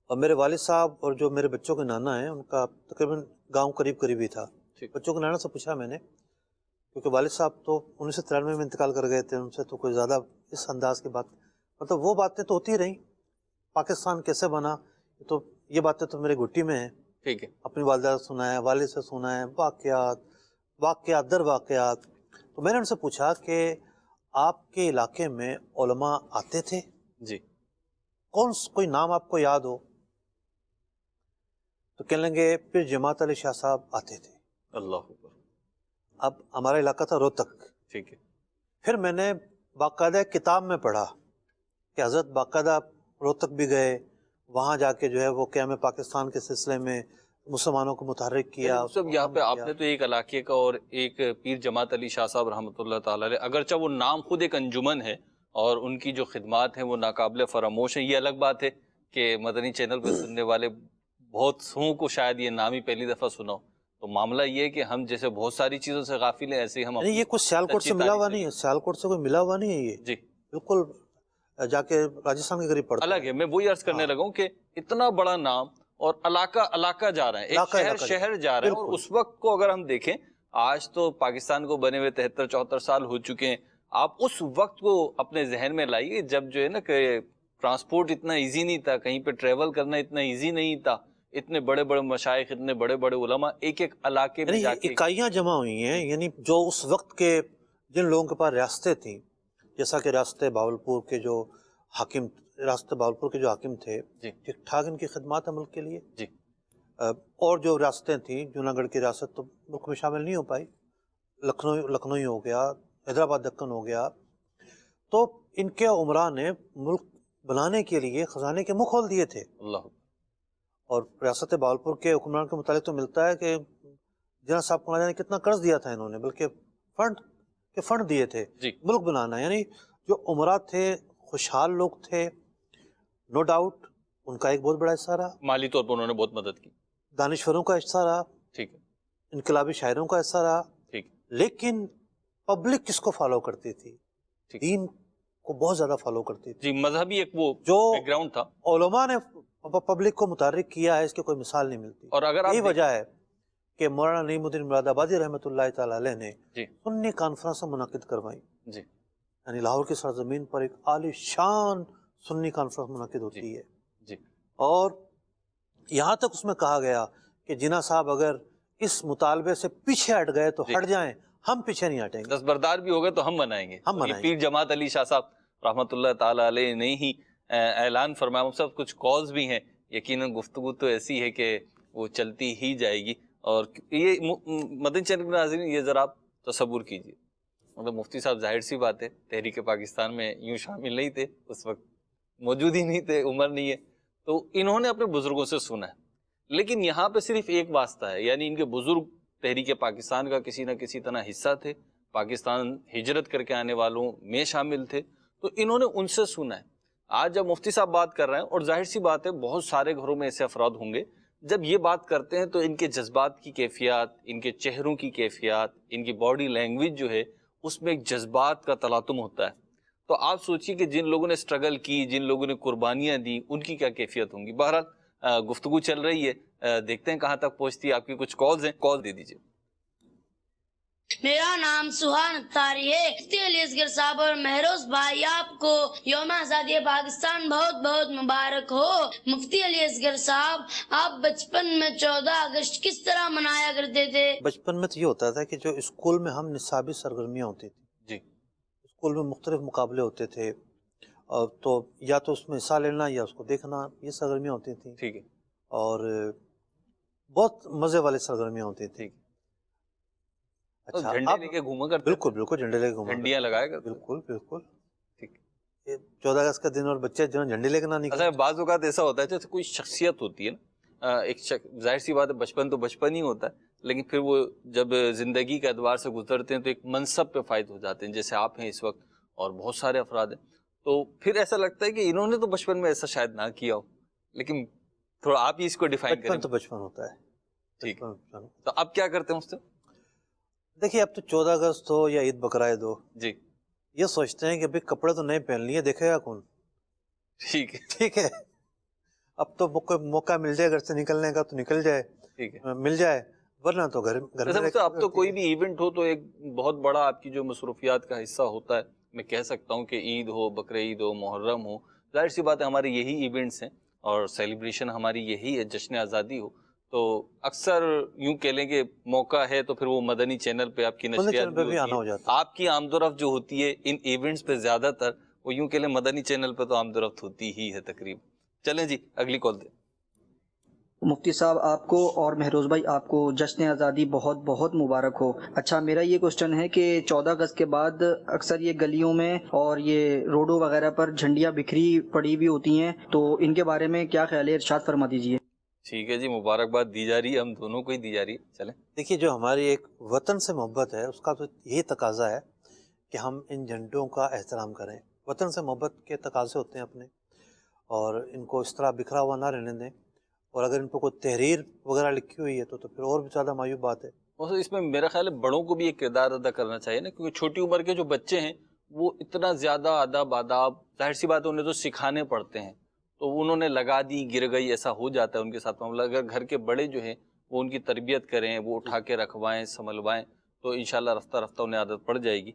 اور میرے والد صاحب اور جو میرے بچوں کے نانا ہیں ان کا تقریباً گاؤں قریب ہی تھا۔ بچوں کے نانا سے پوچھا میں نے، کیونکہ والد صاحب تو 1993 میں انتقال کر گئے تھے، ان سے تو کوئی زیادہ اس انداز کی بات، مطلب وہ باتیں تو ہوتی رہیں، پاکستان کیسے بنا، تو یہ باتیں تو میرے گھٹی میں ہیں، اپنی والدہ سے سنا ہے، والد سے سنا ہے، واقعات در واقعات۔ تو میں نے ان سے پوچھا کہ آپ کے علاقے میں علماء آتے تھے؟ کوئی نام آپ کو یاد ہو؟ تو کہنے لگے پھر جماعت علی شاہ صاحب آتے تھے۔ اللہ اکبر۔ اب ہمارا علاقہ تھا روہتک، پھر میں نے باقاعدہ کتاب میں پڑھا کہ حضرت باقاعدہ روہتک بھی گئے، وہاں جا کے جو ہے وہ قیام پاکستان کے سلسلے میں مسلمانوں کو متحرک کیا۔ سب یہاں پہ آپ نے تو ایک علاقے کا اور ایک پیر جماعت علی شاہ صاحب رحمۃ اللہ تعالیٰ علیہ، اگرچہ وہ نام خود ایک انجمن ہے اور ان کی جو خدمات ہیں وہ ناقابل فراموش ہیں، یہ الگ بات ہے کہ مدنی چینل پہ سننے والے بہت سوں کو شاید یہ نام ہی پہلی دفعہ سنا ہو، تو معاملہ یہ ہے کہ ہم جیسے بہت ساری چیزوں سے غافل ہیں، ایسے ہی ہم یہ کچھ سیالکوٹ سے ملا ہوا نہیں ہے، سیالکوٹ سے کوئی ملا ہوا نہیں ہے، یہ بالکل جا کے راجستھان کے قریب پڑتا الگ ہے۔ میں وہی عرض کرنے لگا ہوں کہ اتنا بڑا نام اور علاقہ جا رہا ہے، ایک شہر جا رہا ہے، اور اس وقت کو اگر ہم دیکھیں، آج تو پاکستان کو بنے ہوئے 73-74 سال ہو چکے ہیں، آپ اس وقت کو اپنے ذہن میں لائیے جب جو ہے نا کہ ٹرانسپورٹ اتنا ایزی نہیں تھا، کہیں پہ ٹریول کرنا اتنا ایزی نہیں تھا، اتنے بڑے بڑے مشائخ، اتنے بڑے بڑے علماء ایک علاقے میں جا کے اکائیاں جمع ہوئی ہیں، یعنی جو اس وقت کے جن لوگوں کے پاس ریاستیں تھیں، جیسا کہ ریاست باولپور کے جو حاکم تھے، ٹھیک ٹھاک ان کی خدمات ملک کے لیے، اور جو ریاستیں تھیں، جوناگڑھ کی ریاست تو ملک میں شامل نہیں ہو پائی، لکھنؤ ہی ہو گیا، حیدرآباد دکن ہو گیا، تو ان کے عمرا نے ملک بنانے کے لیے خزانے کے منہ کھول دیے تھے. اللہ. اور ریاست باولپور کے حکمران کے متعلق تو ملتا ہے کہ جناح صاحب کو نہ جانے کتنا قرض دیا تھا انہوں نے، بلکہ فنڈ دیے تھے جی. ملک بنانا. یعنی جو عمرا تھے خوشحال لوگ تھے، نو ڈاؤٹ ان کا ایک بہت بڑا حصہ رہا، مالی طور پر انہوں نے بہت مدد کی. دانشوروں کا حصہ رہا، ٹھیک ہے. انقلابی شاعروں کا حصہ رہا. ٹھیک. لیکن پبلک کس کو فالو کرتی تھی؟ ٹھیک. دین کو بہت زیادہ فالو کرتی تھی. جی، مذہبی ایک وہ جو بیک گراؤنڈ تھا. علماء نے پبلک کو متحرک کیا ہے، اس کی کوئی مثال نہیں ملتی. اور اگر یہی وجہ ہے کہ مولانا نعیم الدین مراد آبادی رحمۃ اللہ تعالی علیہ نے جی سنی کانفرنس منعقد کروائیں. جی یعنی لاہور کی سرزمین پر ایک عالی شان سنی کانفرنس منعقد ہوتی ہے. جی اور یہاں تک اس میں کہا گیا کہ جناح صاحب اگر اس مطالبے سے پیچھے ہٹ گئے تو ہٹ جائیں، ہم پیچھے نہیں ہٹیں گے. دستبردار بھی ہو گئے تو ہم منائیں گے. ہم اور یہ منائیں گے. پیر جماعت علی شاہ صاحب رحمۃ اللہ تعالی علیہ نے ہی اعلان فرمایا. وہ سب کچھ کالز بھی ہیں، یقیناً گفتگو تو ایسی ہے کہ وہ چلتی ہی جائے گی. اور یہ مدنی چینل کے ناظرین یہ ذرا آپ تصور کیجیے، مطلب مفتی صاحب ظاہر سی بات ہے تحریک پاکستان میں یوں شامل نہیں تھے، اس وقت موجود ہی نہیں تھے، عمر نہیں ہے، تو انہوں نے اپنے بزرگوں سے سنا ہے. لیکن یہاں پہ صرف ایک واسطہ ہے، یعنی ان کے بزرگ تحریک پاکستان کا کسی نہ کسی طرح حصہ تھے، پاکستان ہجرت کر کے آنے والوں میں شامل تھے، تو انہوں نے ان سے سنا ہے. آج جب مفتی صاحب بات کر رہے ہیں، اور ظاہر سی بات ہے بہت سارے گھروں میں ایسے افراد ہوں گے جب یہ بات کرتے ہیں تو ان کے جذبات کی کیفیات، ان کے چہروں کی کیفیات، ان کی باڈی لینگویج جو ہے اس میں ایک جذبات کا تلاطم ہوتا ہے. تو آپ سوچیے کہ جن لوگوں نے اسٹرگل کی، جن لوگوں نے قربانیاں دی، ان کی کیا کیفیت ہوں گی. بہرحال گفتگو چل رہی ہے، دیکھتے ہیں کہاں تک پہنچتی ہے. آپ کی کچھ کالز ہیں، کال دے دیجیے. میرا نام سہان اختاری ہے. مفتی علی اصغر صاحب اور مہروز بھائی آپ کو یوم آزادی پاکستان بہت بہت مبارک ہو. مفتی علی اصغر صاحب، آپ بچپن میں 14 اگست کس طرح منایا کرتے تھے؟ بچپن میں تو یہ ہوتا تھا کہ جو اسکول میں ہم نصابی سرگرمیاں ہوتی تھیں، جی اسکول میں مختلف مقابلے ہوتے تھے، تو یا تو اس میں حصہ لینا یا اس کو دیکھنا، یہ سرگرمیاں ہوتی تھیں. ٹھیک ہے. اور بہت مزے والی سرگرمیاں ہوتی تھیں. اچھا، جھنڈے اب لے کے گھوما کرتے، بالکل بالکل جھنڈے لے کے گھوما، جھنڈیاں لگایا کرتے. بالکل بالکل. ٹھیک. 14 اگست کا دن اور بچے جو جھنڈے لے کے نہ نکلے. اچھا، بعض اوقات ایسا ہوتا ہے جیسے کوئی شخصیت ہوتی ہے نا، ایک ظاہر سی بات ہے بچپن تو بچپن ہی ہوتا ہے، لیکن پھر وہ جب زندگی کے ادوار سے گزرتے ہیں تو ایک منصب پہ فائد ہو جاتے ہیں، جیسے آپ ہیں اس وقت اور بہت سارے افراد ہیں. تو پھر ایسا لگتا ہے کہ انہوں نے تو بچپن میں ایسا شاید نہ کیا ہو، لیکن تھوڑا آپ ہی اس کو ڈیفائن کریں. بچپن تو بچپن ہوتا ہے. ٹھیک. بچپن. تو اب کیا کرتے ہیں اس سے؟ دیکھیے، اب تو 14 اگست ہو یا عید بقرعید ہو، جی یہ سوچتے ہیں کہ بھئی کپڑے تو نئے پہن لیے، دیکھے گا کون. ٹھیک ہے. ٹھیک ہے، اب تو کوئی موقع مل جائے گھر سے نکلنے کا تو نکل جائے، ٹھیک ہے. مل جائے، ورنہ تو گھر میں. اب تو کوئی بھی ایونٹ ہو تو ایک بہت بڑا آپ کی جو مصروفیات کا حصہ ہوتا ہے. میں کہہ سکتا ہوں کہ عید ہو، بقرعید ہو، محرم ہو، ظاہر سی بات ہے ہمارے یہی ایونٹس ہیں اور سیلیبریشن ہماری یہی ہے، جشن آزادی ہو. تو اکثر یوں کہہ لیں کہ موقع ہے تو پھر وہ مدنی چینل پہ آپ کی نشریات بھی آنا ہو ہوتی ہے. جاتا ہے. آپ کی آمد و رفت جو ہوتی ہے ان ایونٹس پہ زیادہ تر، وہ یوں کہہ لیں مدنی چینل پہ تو آمد و رفت ہوتی ہی ہے تقریباً. چلیں جی اگلی کال دیں. مفتی صاحب آپ کو اور مہروز بھائی آپ کو جشن آزادی بہت بہت مبارک ہو. اچھا، میرا یہ کوشچن ہے کہ 14 اگست کے بعد اکثر یہ گلیوں میں اور یہ روڈوں وغیرہ پر جھنڈیاں بکھری پڑی بھی ہوتی ہیں، تو ان کے بارے میں کیا خیال ہے، ارشاد فرما دیجیے. ٹھیک ہے جی، مبارکباد دی جا رہی ہے، ہم دونوں کو ہی دی جا رہی ہے. چلیں. دیکھیے، جو ہماری ایک وطن سے محبت ہے اس کا تو یہی تقاضا ہے کہ ہم ان جھنڈوں کا احترام کریں. وطن سے محبت کے تقاضے ہوتے ہیں اپنے، اور ان کو اس طرح بکھرا ہوا نہ رہنے دیں. اور اگر ان پہ کوئی تحریر وغیرہ لکھی ہوئی ہے تو پھر اور بھی زیادہ معیوب بات ہے. اس میں میرا خیال ہے بڑوں کو بھی ایک کردار ادا کرنا چاہیے نا، کیونکہ چھوٹی عمر کے جو بچے ہیں وہ اتنا زیادہ آداب ظاہر سی بات ہے انہیں تو سکھانے پڑتے ہیں، تو انہوں نے لگا دی، گر گئی، ایسا ہو جاتا ہے ان کے ساتھ معاملہ. اگر گھر کے بڑے جو ہیں وہ ان کی تربیت کریں، وہ اٹھا کے رکھوائیں، سنبھلوائیں، تو انشاءاللہ رفتہ رفتہ انہیں عادت پڑ جائے گی.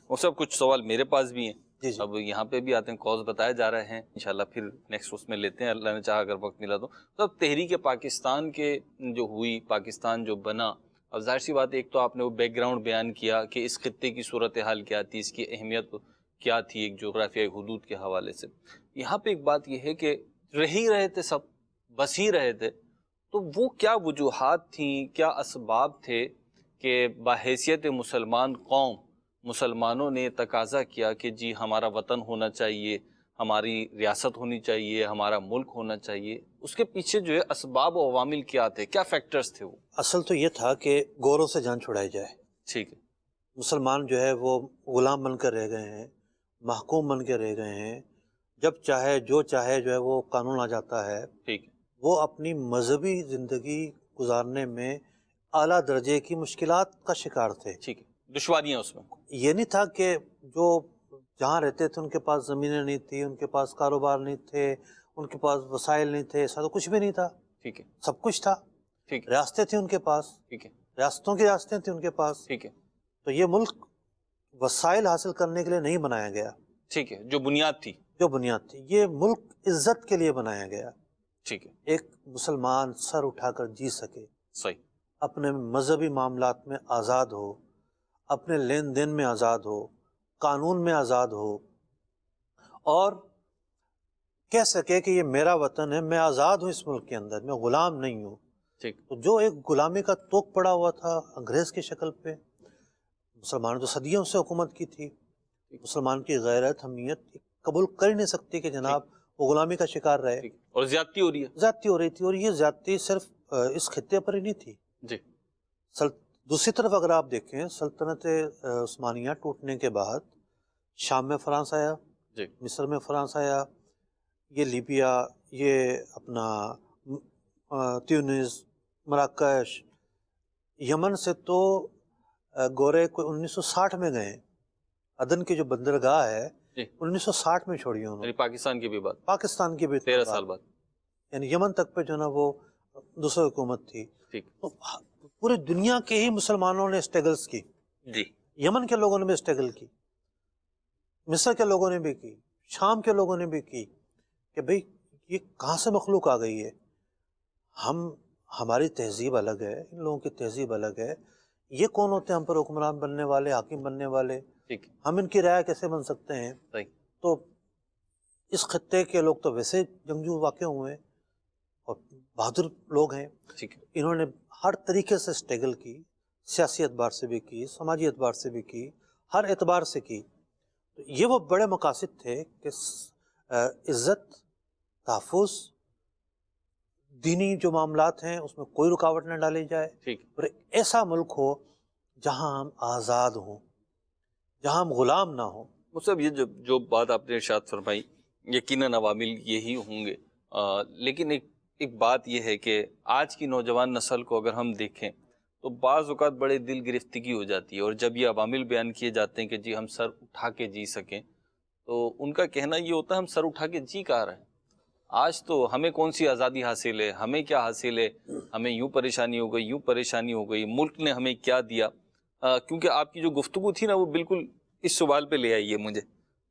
وہ سب کچھ سوال میرے پاس بھی ہیں. جی جی. اب یہاں پہ بھی آتے ہیں، کالز بتائے جا رہے ہیں، انشاءاللہ پھر نیکسٹ اس میں لیتے ہیں، اللہ نے چاہا اگر وقت ملا تو. اب تحریک پاکستان کے جو ہوئی، پاکستان جو بنا، اب ظاہر سی بات ہے ایک تو آپ نے وہ بیک گراؤنڈ بیان کیا کہ اس خطے کی صورتحال کیا تھی، اس کی اہمیت کیا تھی ایک جغرافیائی حدود کے حوالے سے. یہاں پہ ایک بات یہ ہے کہ رہ ہی رہے تھے سب، بس ہی رہے تھے، تو وہ کیا وجوہات تھیں، کیا اسباب تھے کہ بحیثیت مسلمان قوم مسلمانوں نے تقاضا کیا کہ جی ہمارا وطن ہونا چاہیے، ہماری ریاست ہونی چاہیے، ہمارا ملک ہونا چاہیے، اس کے پیچھے جو ہے اسباب و عوامل کیا تھے، کیا فیکٹرز تھے وہ؟ اصل تو یہ تھا کہ گوروں سے جان چھڑائی جائے. ٹھیک ہے. مسلمان جو ہے وہ غلام بن کر رہ گئے ہیں، محکوم بن کے رہ گئے ہیں. جب چاہے جو چاہے جو ہے وہ قانون آ جاتا ہے. ٹھیک ہے. وہ اپنی مذہبی زندگی گزارنے میں اعلیٰ درجے کی مشکلات کا شکار تھے. ٹھیک ہے. دشواریاں اس میں. یہ نہیں تھا کہ جو جہاں رہتے تھے ان کے پاس زمینیں نہیں تھیں، ان کے پاس کاروبار نہیں تھے، ان کے پاس وسائل نہیں تھے، ایسا تو کچھ بھی نہیں تھا. ٹھیک ہے. سب کچھ تھا. ٹھیک ہے. ریاستیں تھیں ان کے پاس، ٹھیک ہے. ریاستوں کی ریاستیں تھیں ان کے پاس. ٹھیک ہے. تو یہ ملک وسائل حاصل کرنے کے لیے نہیں بنایا گیا. ٹھیک ہے. جو بنیاد تھی. جو بنیاد تھی، یہ ملک عزت کے لیے بنایا گیا. ٹھیک ہے. ایک مسلمان سر اٹھا کر جی سکے، صحیح. اپنے مذہبی معاملات میں آزاد ہو، اپنے لین دین میں آزاد ہو، قانون میں آزاد ہو، اور کہہ سکے کہ یہ میرا وطن ہے، میں آزاد ہوں اس ملک کے اندر، میں غلام نہیں ہوں. ٹھیک. تو جو ایک غلامی کا توق پڑا ہوا تھا انگریز کی شکل پہ، مسلمانوں تو صدیوں سے حکومت کی تھی. مسلمان کی غیرت حمیت قبول کر ہی نہیں سکتی کہ جناب وہ غلامی کا شکار رہے. ٹھیک. اور زیادتی ہو رہی ہے. زیادتی ہو رہی تھی، اور یہ زیادتی صرف اس خطے پر ہی نہیں تھی. جی. دوسری طرف اگر آپ دیکھیں، سلطنت عثمانیہ ٹوٹنے کے بعد شام میں فرانس آیا، جی. مصر میں فرانس آیا، یہ لیبیا، یہ اپنا تیونس، مراکش، یمن سے تو گورے کو 1960 میں گئے. عدن کی جو بندرگاہ ہے جی. 1960 میں چھوڑی انہوں نے. یعنی پاکستان کی بھی بات. پاکستان کی بھی 13 سال بعد. یعنی یمن تک پہ جو نا وہ دوسری حکومت تھی. ٹھیک. تو پوری دنیا کے ہی مسلمانوں نے اسٹرگلز کی. جی. یمن کے لوگوں نے بھی اسٹرگل کی، مصر کے لوگوں نے بھی کی، شام کے لوگوں نے بھی کی، کہ بھئی یہ کہاں سے مخلوق آ گئی ہے. ہماری تہذیب الگ ہے، ان لوگوں کی تہذیب الگ ہے. یہ کون ہوتے ہیں ہم پر حکمران بننے والے، حاکم بننے والے؟ ٹھیک. ہم ان کی رعایا کیسے بن سکتے ہیں؟ صحیح. تو اس خطے کے لوگ تو ویسے جنگجو واقع ہوئے ہیں اور بہادر لوگ ہیں. ٹھیک ہے. انہوں نے ہر طریقے سے اسٹرگل کی، سیاسی اعتبار سے بھی کی، سماجی اعتبار سے بھی کی، ہر اعتبار سے کی. تو یہ وہ بڑے مقاصد تھے کہ عزت، تحفظ، دینی جو معاملات ہیں اس میں کوئی رکاوٹ نہ ڈالی جائے، ٹھیک. اور ایک ایسا ملک ہو جہاں ہم آزاد ہوں، جہاں ہم غلام نہ ہوں. مصعب، یہ جو بات آپ نے ارشاد فرمائی، یقیناً عوامل یہی ہوں گے، لیکن ایک بات یہ ہے کہ آج کی نوجوان نسل کو اگر ہم دیکھیں تو بعض اوقات بڑے دل گرفتگی ہو جاتی ہے، اور جب یہ عوامل بیان کیے جاتے ہیں کہ جی ہم سر اٹھا کے جی سکیں، تو ان کا کہنا یہ ہوتا ہے ہم سر اٹھا کے جی کہاں رہے ہیں، آج تو ہمیں کون سی آزادی حاصل ہے، ہمیں کیا حاصل ہے، ہمیں یوں پریشانی ہو گئی، یوں پریشانی ہو گئی، ملک نے ہمیں کیا دیا. کیونکہ آپ کی جو گفتگو تھی نا وہ بالکل اس سوال پہ لے آئی ہے مجھے.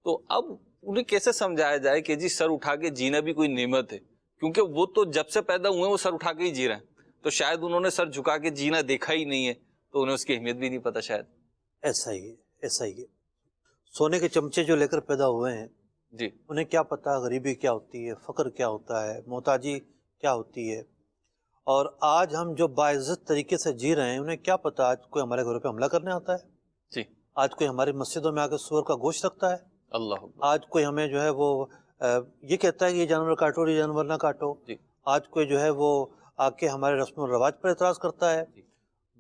تو اب انہیں کیسے سمجھایا جائے کہ جی سر اٹھا کے جینا بھی کوئی نعمت ہے، کیونکہ وہ تو جب سے پیدا ہوئے ہیں وہ سر اٹھا کے ہی جی رہے ہیں، تو شاید انہوں نے سر جھکا کے جینا دیکھا ہی نہیں ہے، تو انہیں اس کی اہمیت بھی نہیں پتہ شاید. ایسا ہی ہے، ایسا ہی ہے. سونے کے چمچے جو لے کر پیدا ہوئے ہیں، جی. انہیں کیا پتہ غریبی کیا ہوتی ہے، فقر کیا ہوتا ہے، محتاجی کیا ہوتی ہے. اور آج ہم جو باعزت طریقے سے جی رہے ہیں، انہیں کیا پتہ آج کوئی ہمارے گھروں پہ حملہ کرنے آتا ہے، جی. آج کوئی ہماری مسجدوں میں آ کے سور کا گوشت رکھتا ہے، اللہ. آج کوئی ہمیں جو ہے وہ یہ کہتا ہے کہ یہ جانور کاٹو، یہ جانور نہ کاٹو، جی. آج کوئی جو ہے وہ آ کے ہمارے رسم و رواج پر اعتراض کرتا ہے. جی.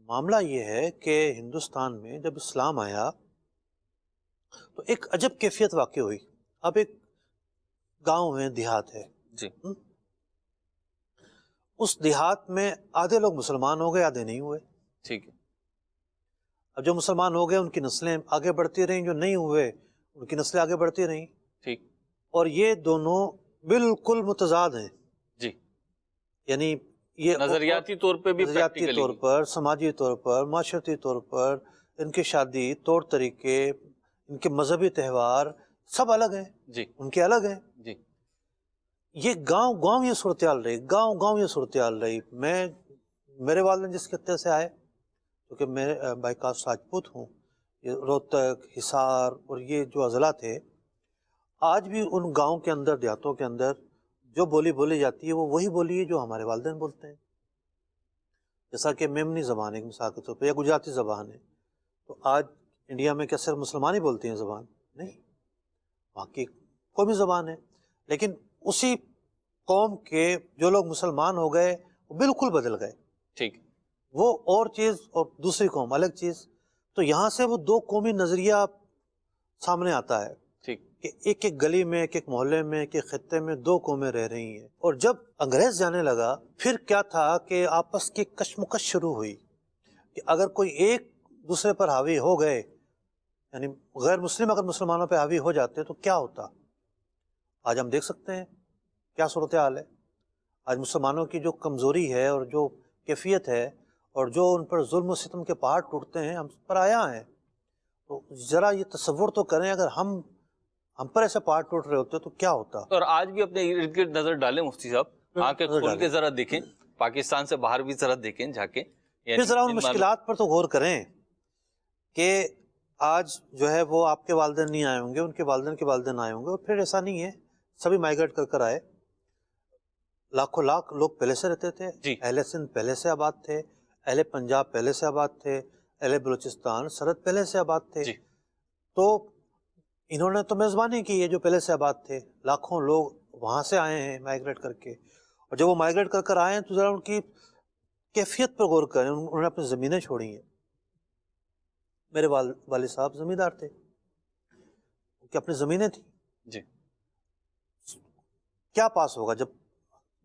معاملہ یہ ہے کہ ہندوستان میں جب اسلام آیا تو ایک عجب کیفیت واقع ہوئی. اب ایک گاؤں ہے، دیہات ہے، جی. اس دیہات میں آدھے لوگ مسلمان ہو گئے، آدھے نہیں ہوئے. ٹھیک ہے. اب جو مسلمان ہو گئے ان کی نسلیں آگے بڑھتی رہیں، جو نہیں ہوئے ان کی نسلیں آگے بڑھتی رہیں. ٹھیک. اور یہ دونوں بالکل متضاد ہیں. جی. یعنی یہ نظریاتی طور پہ بھی، نظریاتی طور پر، سماجی طور پر، معاشرتی طور پر، ان کی شادی، طور طریقے، ان کے مذہبی تہوار سب الگ ہیں. جی. ان کے الگ ہیں. جی. یہ گاؤں یہ صورتحال رہی، گاؤں یہ صورتحال رہی. میرے والدین جس خطے سے آئے، کیونکہ میں بائی کاسٹ راجپوت ہوں، یہ روہتک، حصار اور یہ جو اضلاع تھے، آج بھی ان گاؤں کے اندر، دیہاتوں کے اندر جو بولی جاتی ہے وہ وہی بولی ہے جو ہمارے والدین بولتے ہیں. جیسا کہ میمنی زبان ہے ایک مثال کے طور پہ، یا گجراتی زبان ہے. تو آج انڈیا میں کیا صرف مسلمان ہی بولتی ہیں زبان؟ نہیں، وہاں کی قومی زبان ہے، لیکن اسی قوم کے جو لوگ مسلمان ہو گئے وہ بالکل بدل گئے، ٹھیک، وہ اور چیز اور دوسری قوم الگ چیز. تو یہاں سے وہ دو قومی نظریہ سامنے آتا ہے ٹھیک، کہ ایک ایک گلی میں، ایک ایک محلے میں، ایک ایک خطے میں دو قومیں رہ رہی ہیں. اور جب انگریز جانے لگا پھر کیا تھا کہ آپس کی کشمکش شروع ہوئی کہ اگر کوئی ایک دوسرے پر حاوی ہو گئے، یعنی غیر مسلم اگر مسلمانوں پہ حاوی ہو جاتے تو کیا ہوتا. آج ہم دیکھ سکتے ہیں کیا صورتحال ہے. آج مسلمانوں کی جو کمزوری ہے اور جو کیفیت ہے اور جو ان پر ظلم و ستم کے پہاڑ ٹوٹتے ہیں ہم پر آیا ہیں. تو ذرا یہ تصور تو کریں اگر ہم پر ایسے پہاڑ ٹوٹ رہے ہوتے تو کیا ہوتا. اور آج بھی اپنے ارد گرد نظر ڈالیں مفتی صاحب، آنکھیں نظر کھول کے ڈالیں. ذرا دیکھیں، پاکستان سے باہر بھی ذرا دیکھیں جا کے، پھر ذرا ان مشکلات پر تو غور کریں کہ آج جو ہے وہ آپ کے والدین نہیں آئے ہوں گے، ان کے والدین کے والدین آئے ہوں گے، اور پھر ایسا نہیں ہے سبھی مائیگریٹ کر کر آئے. لاکھوں لاکھ لوگ پہلے سے رہتے تھے، جی. اہل سندھ پہلے سے آباد تھے، اہل پنجاب پہلے سے آباد تھے، اہل بلوچستان سرحد پہلے سے آباد تھے. جی. تو انہوں نے تو میزبانی کی ہے جو پہلے سے آباد تھے. لاکھوں لوگ وہاں سے آئے ہیں مائیگریٹ کر کے، اور جب وہ مائیگریٹ کر کر آئے ہیں تو ذرا ان کی کیفیت پر غور کریں. انہوں نے اپنی زمینیں چھوڑی ہیں. میرے والد صاحب زمیندار تھے، ان کی اپنی زمینیں تھیں. جی. کیا پاس ہوگا جب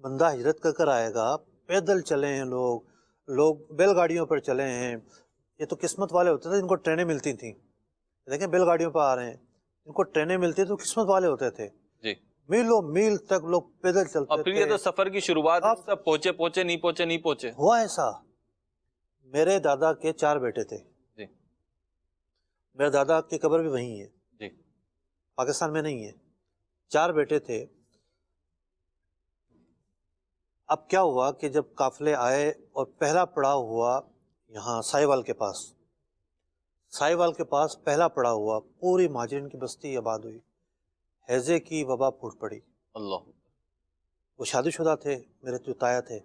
بندہ ہجرت کر کر آئے گا؟ پیدل چلے ہیں لوگ بیل گاڑیوں پر چلے ہیں. یہ تو قسمت والے ہوتے تھے جن کو ٹرینیں ملتی تھیں. دیکھیں بیل گاڑیوں پہ آ رہے ہیں، ان کو ٹرینیں ملتی تو قسمت والے ہوتے تھے. جی. میلوں میل تک لوگ پیدل چلتے اور پھر یہ تو سفر کی شروعات ہے، سب پہنچے نہیں پہنچے. ہوا ایسا. میرے دادا کے 4 بیٹے تھے. جی. میرے دادا کی قبر بھی وہیں ہے، جی. پاکستان میں نہیں ہے. 4 بیٹے تھے. اب کیا ہوا کہ جب قافلے آئے اور پہلا پڑاؤ ہوا یہاں سائیوال کے پاس پہلا پڑاؤ ہوا، پوری مہاجرین کی بستی آباد ہوئی. ہیضے کی وبا پھوٹ پڑی. اللہ. وہ شادی شدہ تھے، میرے جو تایا تھے،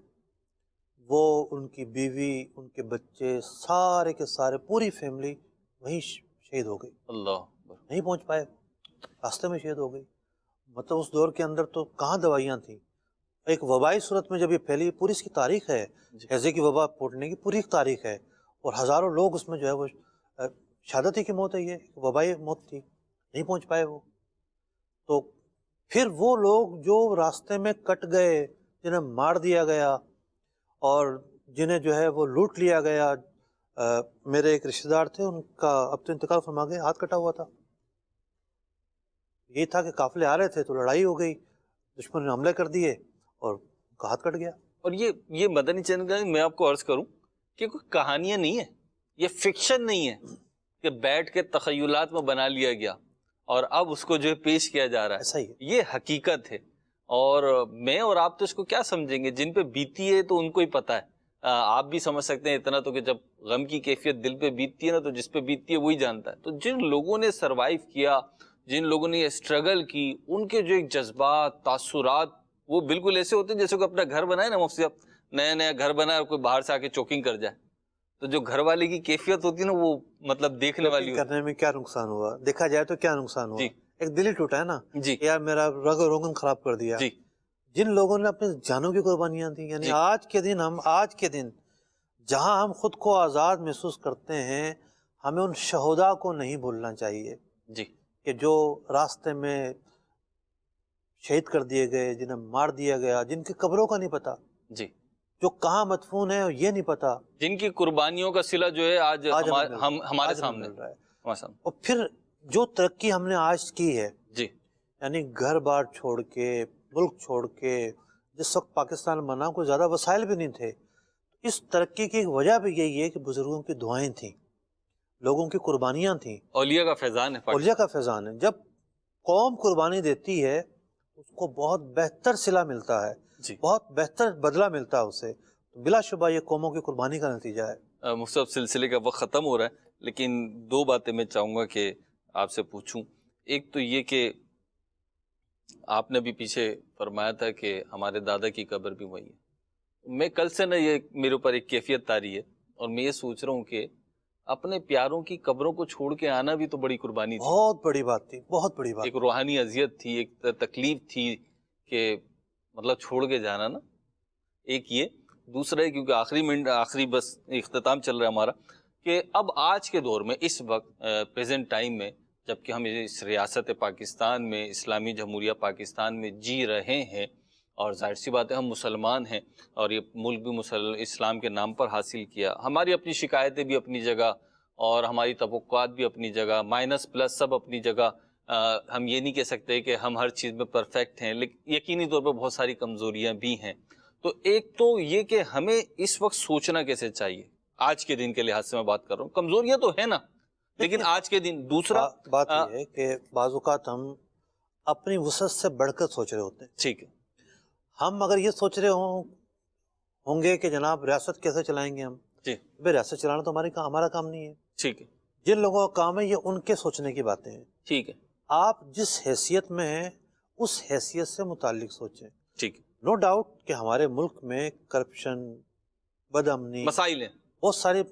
وہ ان کی بیوی، ان کے بچے، سارے کے سارے پوری فیملی وہیں شہید ہو گئی. اللہ. نہیں پہنچ پائے، راستے میں شہید ہو گئی. مطلب اس دور کے اندر تو کہاں دوائیاں تھیں. ایک وبائی صورت میں جب یہ پھیلی، پوری اس کی تاریخ ہے، ہیضے کی وبا پھوٹنے کی پوری ایک تاریخ ہے، اور ہزاروں لوگ اس میں جو ہے وہ شہادت ہی کی موت ہے. یہ وبائی موت تھی، نہیں پہنچ پائے وہ. تو پھر وہ لوگ جو راستے میں کٹ گئے، جنہیں مار دیا گیا اور جنہیں جو ہے وہ لوٹ لیا گیا. میرے ایک رشتہ دار تھے، ان کا اب تو انتقال فرما گئے، ہاتھ کٹا ہوا تھا. یہ تھا کہ قافلے آ رہے تھے تو لڑائی ہو گئی، دشمن نے حملے کر دیے اور ان کا ہاتھ کٹ گیا. اور یہ مدنی چینل کا میں آپ کو عرض کروں کہ کوئی کہانیاں نہیں ہے، یہ فکشن نہیں ہے کہ بیٹھ کے تخیلات میں بنا لیا گیا اور اب اس کو جو ہے پیش کیا جا رہا ہے. ایسا ہی ہے. یہ حقیقت ہے، اور میں اور آپ تو اس کو کیا سمجھیں گے، جن پہ بیتی ہے تو ان کو ہی پتہ ہے. آپ بھی سمجھ سکتے ہیں اتنا تو کہ جب غم کی کیفیت دل پہ بیتتی ہے نا تو جس پہ بیتتی ہے وہی جانتا ہے. تو جن لوگوں نے سروائیو کیا، جن لوگوں نے یہ اسٹرگل کی، ان کے جو ایک جذبات، تاثرات وہ بالکل ایسے ہوتے ہیں جیسے کہ اپنا گھر بنائے نا مفتی صاحب، نیا گھر بنائے اور کوئی باہر سے آ کے چوکنگ کر جائے، تو جو گھر والے کی کیفیت ہوتی ہے نا وہ مطلب دیکھنے والی ہوتی ہے. کرنے میں کیا نقصان ہوا، دیکھا جائے تو کیا نقصان ہوا. جی. ایک دل ہی ٹوٹا ہے نا، جی. یار میرا رگ و روغن خراب کر دیا. جی. جن لوگوں نے اپنی جانوں کی قربانیاں دی، یعنی جی. آج کے دن جہاں ہم خود کو آزاد محسوس کرتے ہیں، ہمیں ان شہداء کو نہیں بھولنا چاہیے. جی. کہ جو راستے میں شہید کر دیے گئے، جنہیں مار دیا گیا، جن کی قبروں کا نہیں پتا. جی. جو کہاں مدفون ہے یہ نہیں پتا، جن کی قربانیوں کا صلہ جو ہے آج ہمارے سامنے مل رہا ہے. ہے. اور پھر جو ترقی ہم نے آج کی ہے، جی، یعنی گھر بار چھوڑ کے، ملک چھوڑ کے، جس وقت پاکستان بنا کوئی زیادہ وسائل بھی نہیں تھے، اس ترقی کی ایک وجہ بھی یہی ہے کہ بزرگوں کی دعائیں تھیں، لوگوں کی قربانیاں تھیں، اولیاء کا فیضان ہے. اولیاء کا فیضان ہے. جب قوم قربانی دیتی ہے اس کو بہت بہتر صلہ ملتا ہے، جی، بہت بہتر بدلہ ملتا ہے اسے. تو بلا شبہ یہ قوموں کی قربانی کا نتیجہ ہے. مفتی سلسلے کا وقت ختم ہو رہا ہے، لیکن 2 باتیں میں چاہوں گا کہ آپ سے پوچھوں. ایک تو یہ کہ آپ نے بھی پیچھے فرمایا تھا کہ ہمارے دادا کی قبر بھی وہی ہے. میں کل سے نا یہ میرے اوپر ایک کیفیت طاری ہے، اور میں یہ سوچ رہا ہوں کہ اپنے پیاروں کی قبروں کو چھوڑ کے آنا بھی تو بڑی قربانی تھی، بہت بڑی بات تھی، بہت بڑی بات. ایک روحانی اذیت تھی، ایک تکلیف تھی کہ مطلب چھوڑ کے جانا نا. ایک یہ، دوسرا ہے کیونکہ آخری بس اختتام چل رہا ہے ہمارا، کہ اب آج کے دور میں اس وقت پریزنٹ ٹائم میں جبکہ ہم اس ریاست پاکستان میں، اسلامی جمہوریہ پاکستان میں جی رہے ہیں، اور ظاہر سی بات ہے ہم مسلمان ہیں اور یہ ملک بھی اسلام کے نام پر حاصل کیا، ہماری اپنی شکایتیں بھی اپنی جگہ اور ہماری توقعات بھی اپنی جگہ، مائنس پلس سب اپنی جگہ. ہم یہ نہیں کہہ سکتے کہ ہم ہر چیز میں پرفیکٹ ہیں، لیکن یقینی طور پر بہت ساری کمزوریاں بھی ہیں. تو ایک تو یہ کہ ہمیں اس وقت سوچنا کیسے چاہیے، آج کے دن کے لحاظ سے میں بات کر رہا ہوں، کمزوریاں تو ہیں نا لیکن آج کے دن. دوسرا بات یہ ہے کہ بعض اوقات ہم اپنی وسعت سے بڑھ کر سوچ رہے ہوتے ہیں. ٹھیک ہے، ہم اگر یہ سوچ رہے ہوں گے کہ جناب ریاست کیسے چلائیں گے ہم، جی بھئی ریاست چلانا تو ہمارا کام نہیں ہے. ٹھیک ہے، جن لوگوں کا کام ہے یہ ان کے سوچنے کی باتیں ہیں. ٹھیک ہے، آپ جس حیثیت میں ہیں اس حیثیت سے متعلق سوچیں. ٹھیک ہے، نو ڈاؤٹ کہ ہمارے ملک میں کرپشن، بد امنی، مسائل ہیں. بہت سارے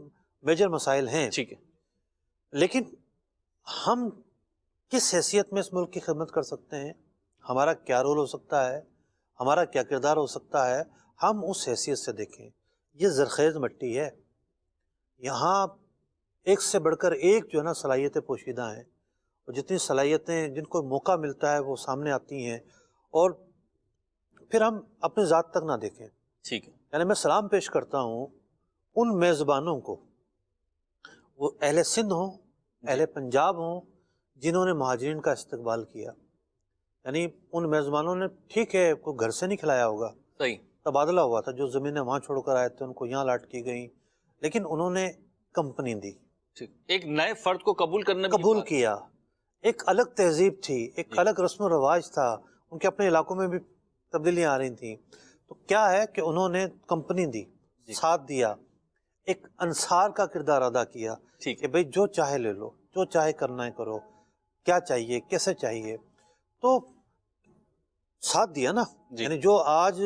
میجر مسائل ہیں، ٹھیک ہے، لیکن ہم کس حیثیت میں اس ملک کی خدمت کر سکتے ہیں، ہمارا کیا رول ہو سکتا ہے، ہمارا کیا کردار ہو سکتا ہے، ہم اس حیثیت سے دیکھیں. یہ زرخیز مٹی ہے، یہاں ایک سے بڑھ کر ایک جو ہے نا صلاحیتیں پوشیدہ ہیں، اور جتنی صلاحیتیں جن کو موقع ملتا ہے وہ سامنے آتی ہیں، اور پھر ہم اپنی ذات تک نہ دیکھیں. ٹھیک ہے، یعنی میں سلام پیش کرتا ہوں ان میزبانوں کو، وہ اہل سندھ ہوں، اہل پنجاب ہوں، جنہوں نے مہاجرین کا استقبال کیا. یعنی ان میزبانوں نے ٹھیک ہے کوئی گھر سے نہیں کھلایا ہوگا، صحیح، تبادلہ ہوا تھا، جو زمینیں وہاں چھوڑ کر آئے تھے ان کو یہاں لاٹ کی گئیں، لیکن انہوں نے کمپنی دی، ٹھیک، ایک نئے فرد کو قبول کرنا بھی قبول بات ہے. کیا. ایک الگ تہذیب تھی، ایک الگ رسم و رواج تھا، ان کے اپنے علاقوں میں بھی تبدیلیاں آ رہی تھیں. تو کیا ہے کہ انہوں نے کمپنی دی، ساتھ دیا، ایک انصار کا کردار ادا کیا ٹھیک کہ بھئی جو چاہے لے لو، جو چاہے کرنا ہے کرو، کیا چاہیے کیسے چاہیے. تو ساتھ دیا نا. جی. یعنی جو آج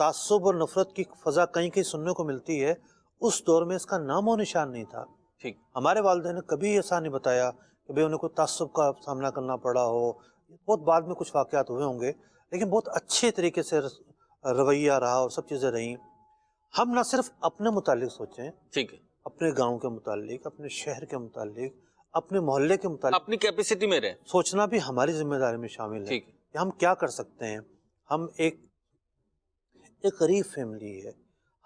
تعصب اور نفرت کی فضا کہیں کہیں سننے کو ملتی ہے، اس دور میں اس کا نام و نشان نہیں تھا. ٹھیک، ہمارے والدین نے کبھی ایسا نہیں بتایا کہ بھئی انہیں کوئی تعصب کا سامنا کرنا پڑا ہو. بہت بعد میں کچھ واقعات ہوئے ہوں گے، لیکن بہت اچھے طریقے سے رویہ رہا اور سب چیزیں رہیں. ہم نہ صرف اپنے متعلق سوچیں، ٹھیک ہے، اپنے گاؤں کے متعلق، اپنے شہر کے متعلق، اپنے محلے کے متعلق اپنی کیپیسٹی میں رہیں. سوچنا بھی ہماری ذمہ داری میں شامل ہے ٹھیک ہے، کہ ہم کیا کر سکتے ہیں. ہم ایک غریب فیملی ہے،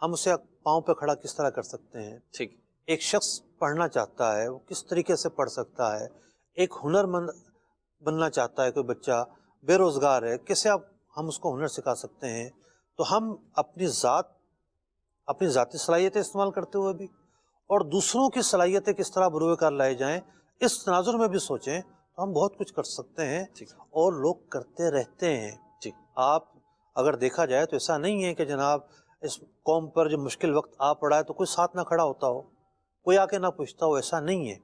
ہم اسے پاؤں پہ کھڑا کس طرح کر سکتے ہیں. ٹھیک، ایک شخص پڑھنا چاہتا ہے، وہ کس طریقے سے پڑھ سکتا ہے. ایک ہنر مند بننا چاہتا ہے کوئی بچہ، بے روزگار ہے، کیسے ہم اس کو ہنر سکھا سکتے ہیں. تو ہم اپنی ذاتی صلاحیتیں استعمال کرتے ہوئے بھی، اور دوسروں کی صلاحیتیں کس طرح بروئے کار لائے جائیں، اس تناظر میں بھی سوچیں تو ہم بہت کچھ کر سکتے ہیں. اور لوگ کرتے رہتے ہیں. جی، آپ اگر دیکھا جائے تو ایسا نہیں ہے کہ جناب اس قوم پر جو مشکل وقت آ پڑا ہے تو کوئی ساتھ نہ کھڑا ہوتا ہو، کوئی آ کے نہ پوچھتا ہو. ایسا نہیں ہے.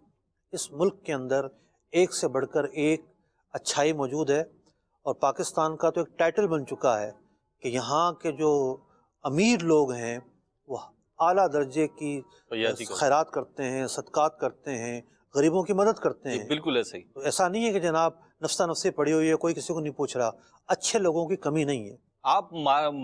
اس ملک کے اندر ایک سے بڑھ کر ایک اچھائی موجود ہے، اور پاکستان کا تو ایک ٹائٹل بن چکا ہے کہ یہاں کے جو امیر لوگ ہیں وہ اعلیٰ درجے کی خیرات کرتے ہیں، صدقات کرتے ہیں، غریبوں کی مدد کرتے ہیں. بالکل ایسا ہی. تو ایسا نہیں ہے کہ جناب نفسہ نفسی پڑی ہوئی ہے، کوئی کسی کو نہیں پوچھ رہا. اچھے لوگوں کی کمی نہیں ہے. آپ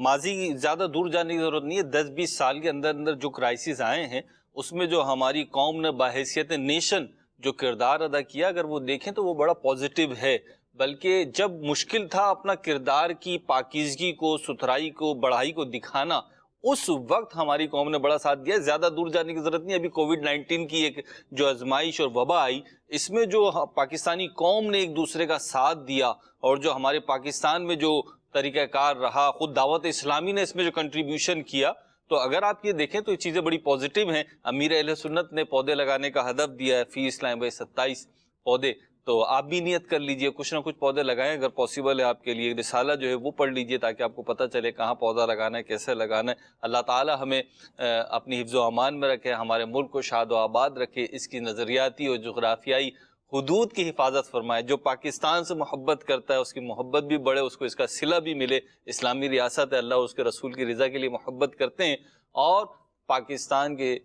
ماضی زیادہ دور جانے کی ضرورت نہیں ہے، 10-20 سال کے اندر اندر جو کرائسس آئے ہیں اس میں جو ہماری قوم نے بحیثیت نیشن جو کردار ادا کیا، اگر وہ دیکھیں تو وہ بڑا پازیٹیو ہے. بلکہ جب مشکل تھا اپنا کردار کی پاکیزگی کو، ستھرائی کو، بڑائی کو دکھانا، اس وقت ہماری قوم نے بڑا ساتھ دیا. زیادہ دور جانے کی ضرورت نہیں. ابھی کووڈ-19 کی ایک جو آزمائش اور وبا آئی، اس میں جو پاکستانی قوم نے ایک دوسرے کا ساتھ دیا، اور جو ہمارے پاکستان میں جو طریقہ کار رہا، خود دعوت اسلامی نے اس میں جو کنٹریبیوشن کیا، تو اگر آپ یہ دیکھیں تو یہ چیزیں بڑی پازیٹیو ہیں. امیر اہل سنت نے پودے لگانے کا ہدف دیا ہے، فی اسلام بھائی 27 پودے. تو آپ بھی نیت کر لیجئے، کچھ نہ کچھ پودے لگائیں اگر پاسبل ہے آپ کے لیے. رسالہ جو ہے وہ پڑھ لیجئے تاکہ آپ کو پتہ چلے کہاں پودا لگانا ہے، کیسے لگانا ہے. اللہ تعالی ہمیں اپنی حفظ و امان میں رکھے، ہمارے ملک کو شاد و آباد رکھے، اس کی نظریاتی اور جغرافیائی حدود کی حفاظت فرمائے. جو پاکستان سے محبت کرتا ہے اس کی محبت بھی بڑھے، اس کو اس کا صلہ بھی ملے. اسلامی ریاست ہے، اللہ اور اس کے رسول کی رضا کے لیے محبت کرتے ہیں، اور پاکستان کے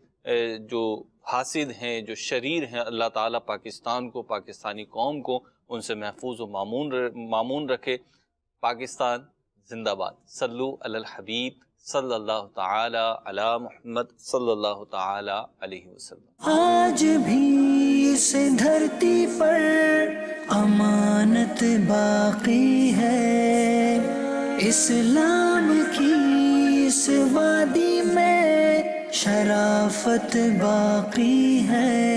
جو حاسد ہیں، جو شریر ہیں، اللہ تعالیٰ پاکستان کو، پاکستانی قوم کو ان سے محفوظ و معمون رکھے۔ پاکستان زندہ باد۔ صلو علی الحبیب صلی اللہ تعالی علی محمد صلی اللہ تعالی علیہ وسلم۔ آج بھی اس دھرتی پر امانت باقی ہے، اسلام کی اس وادی میں شرافت باقی ہے۔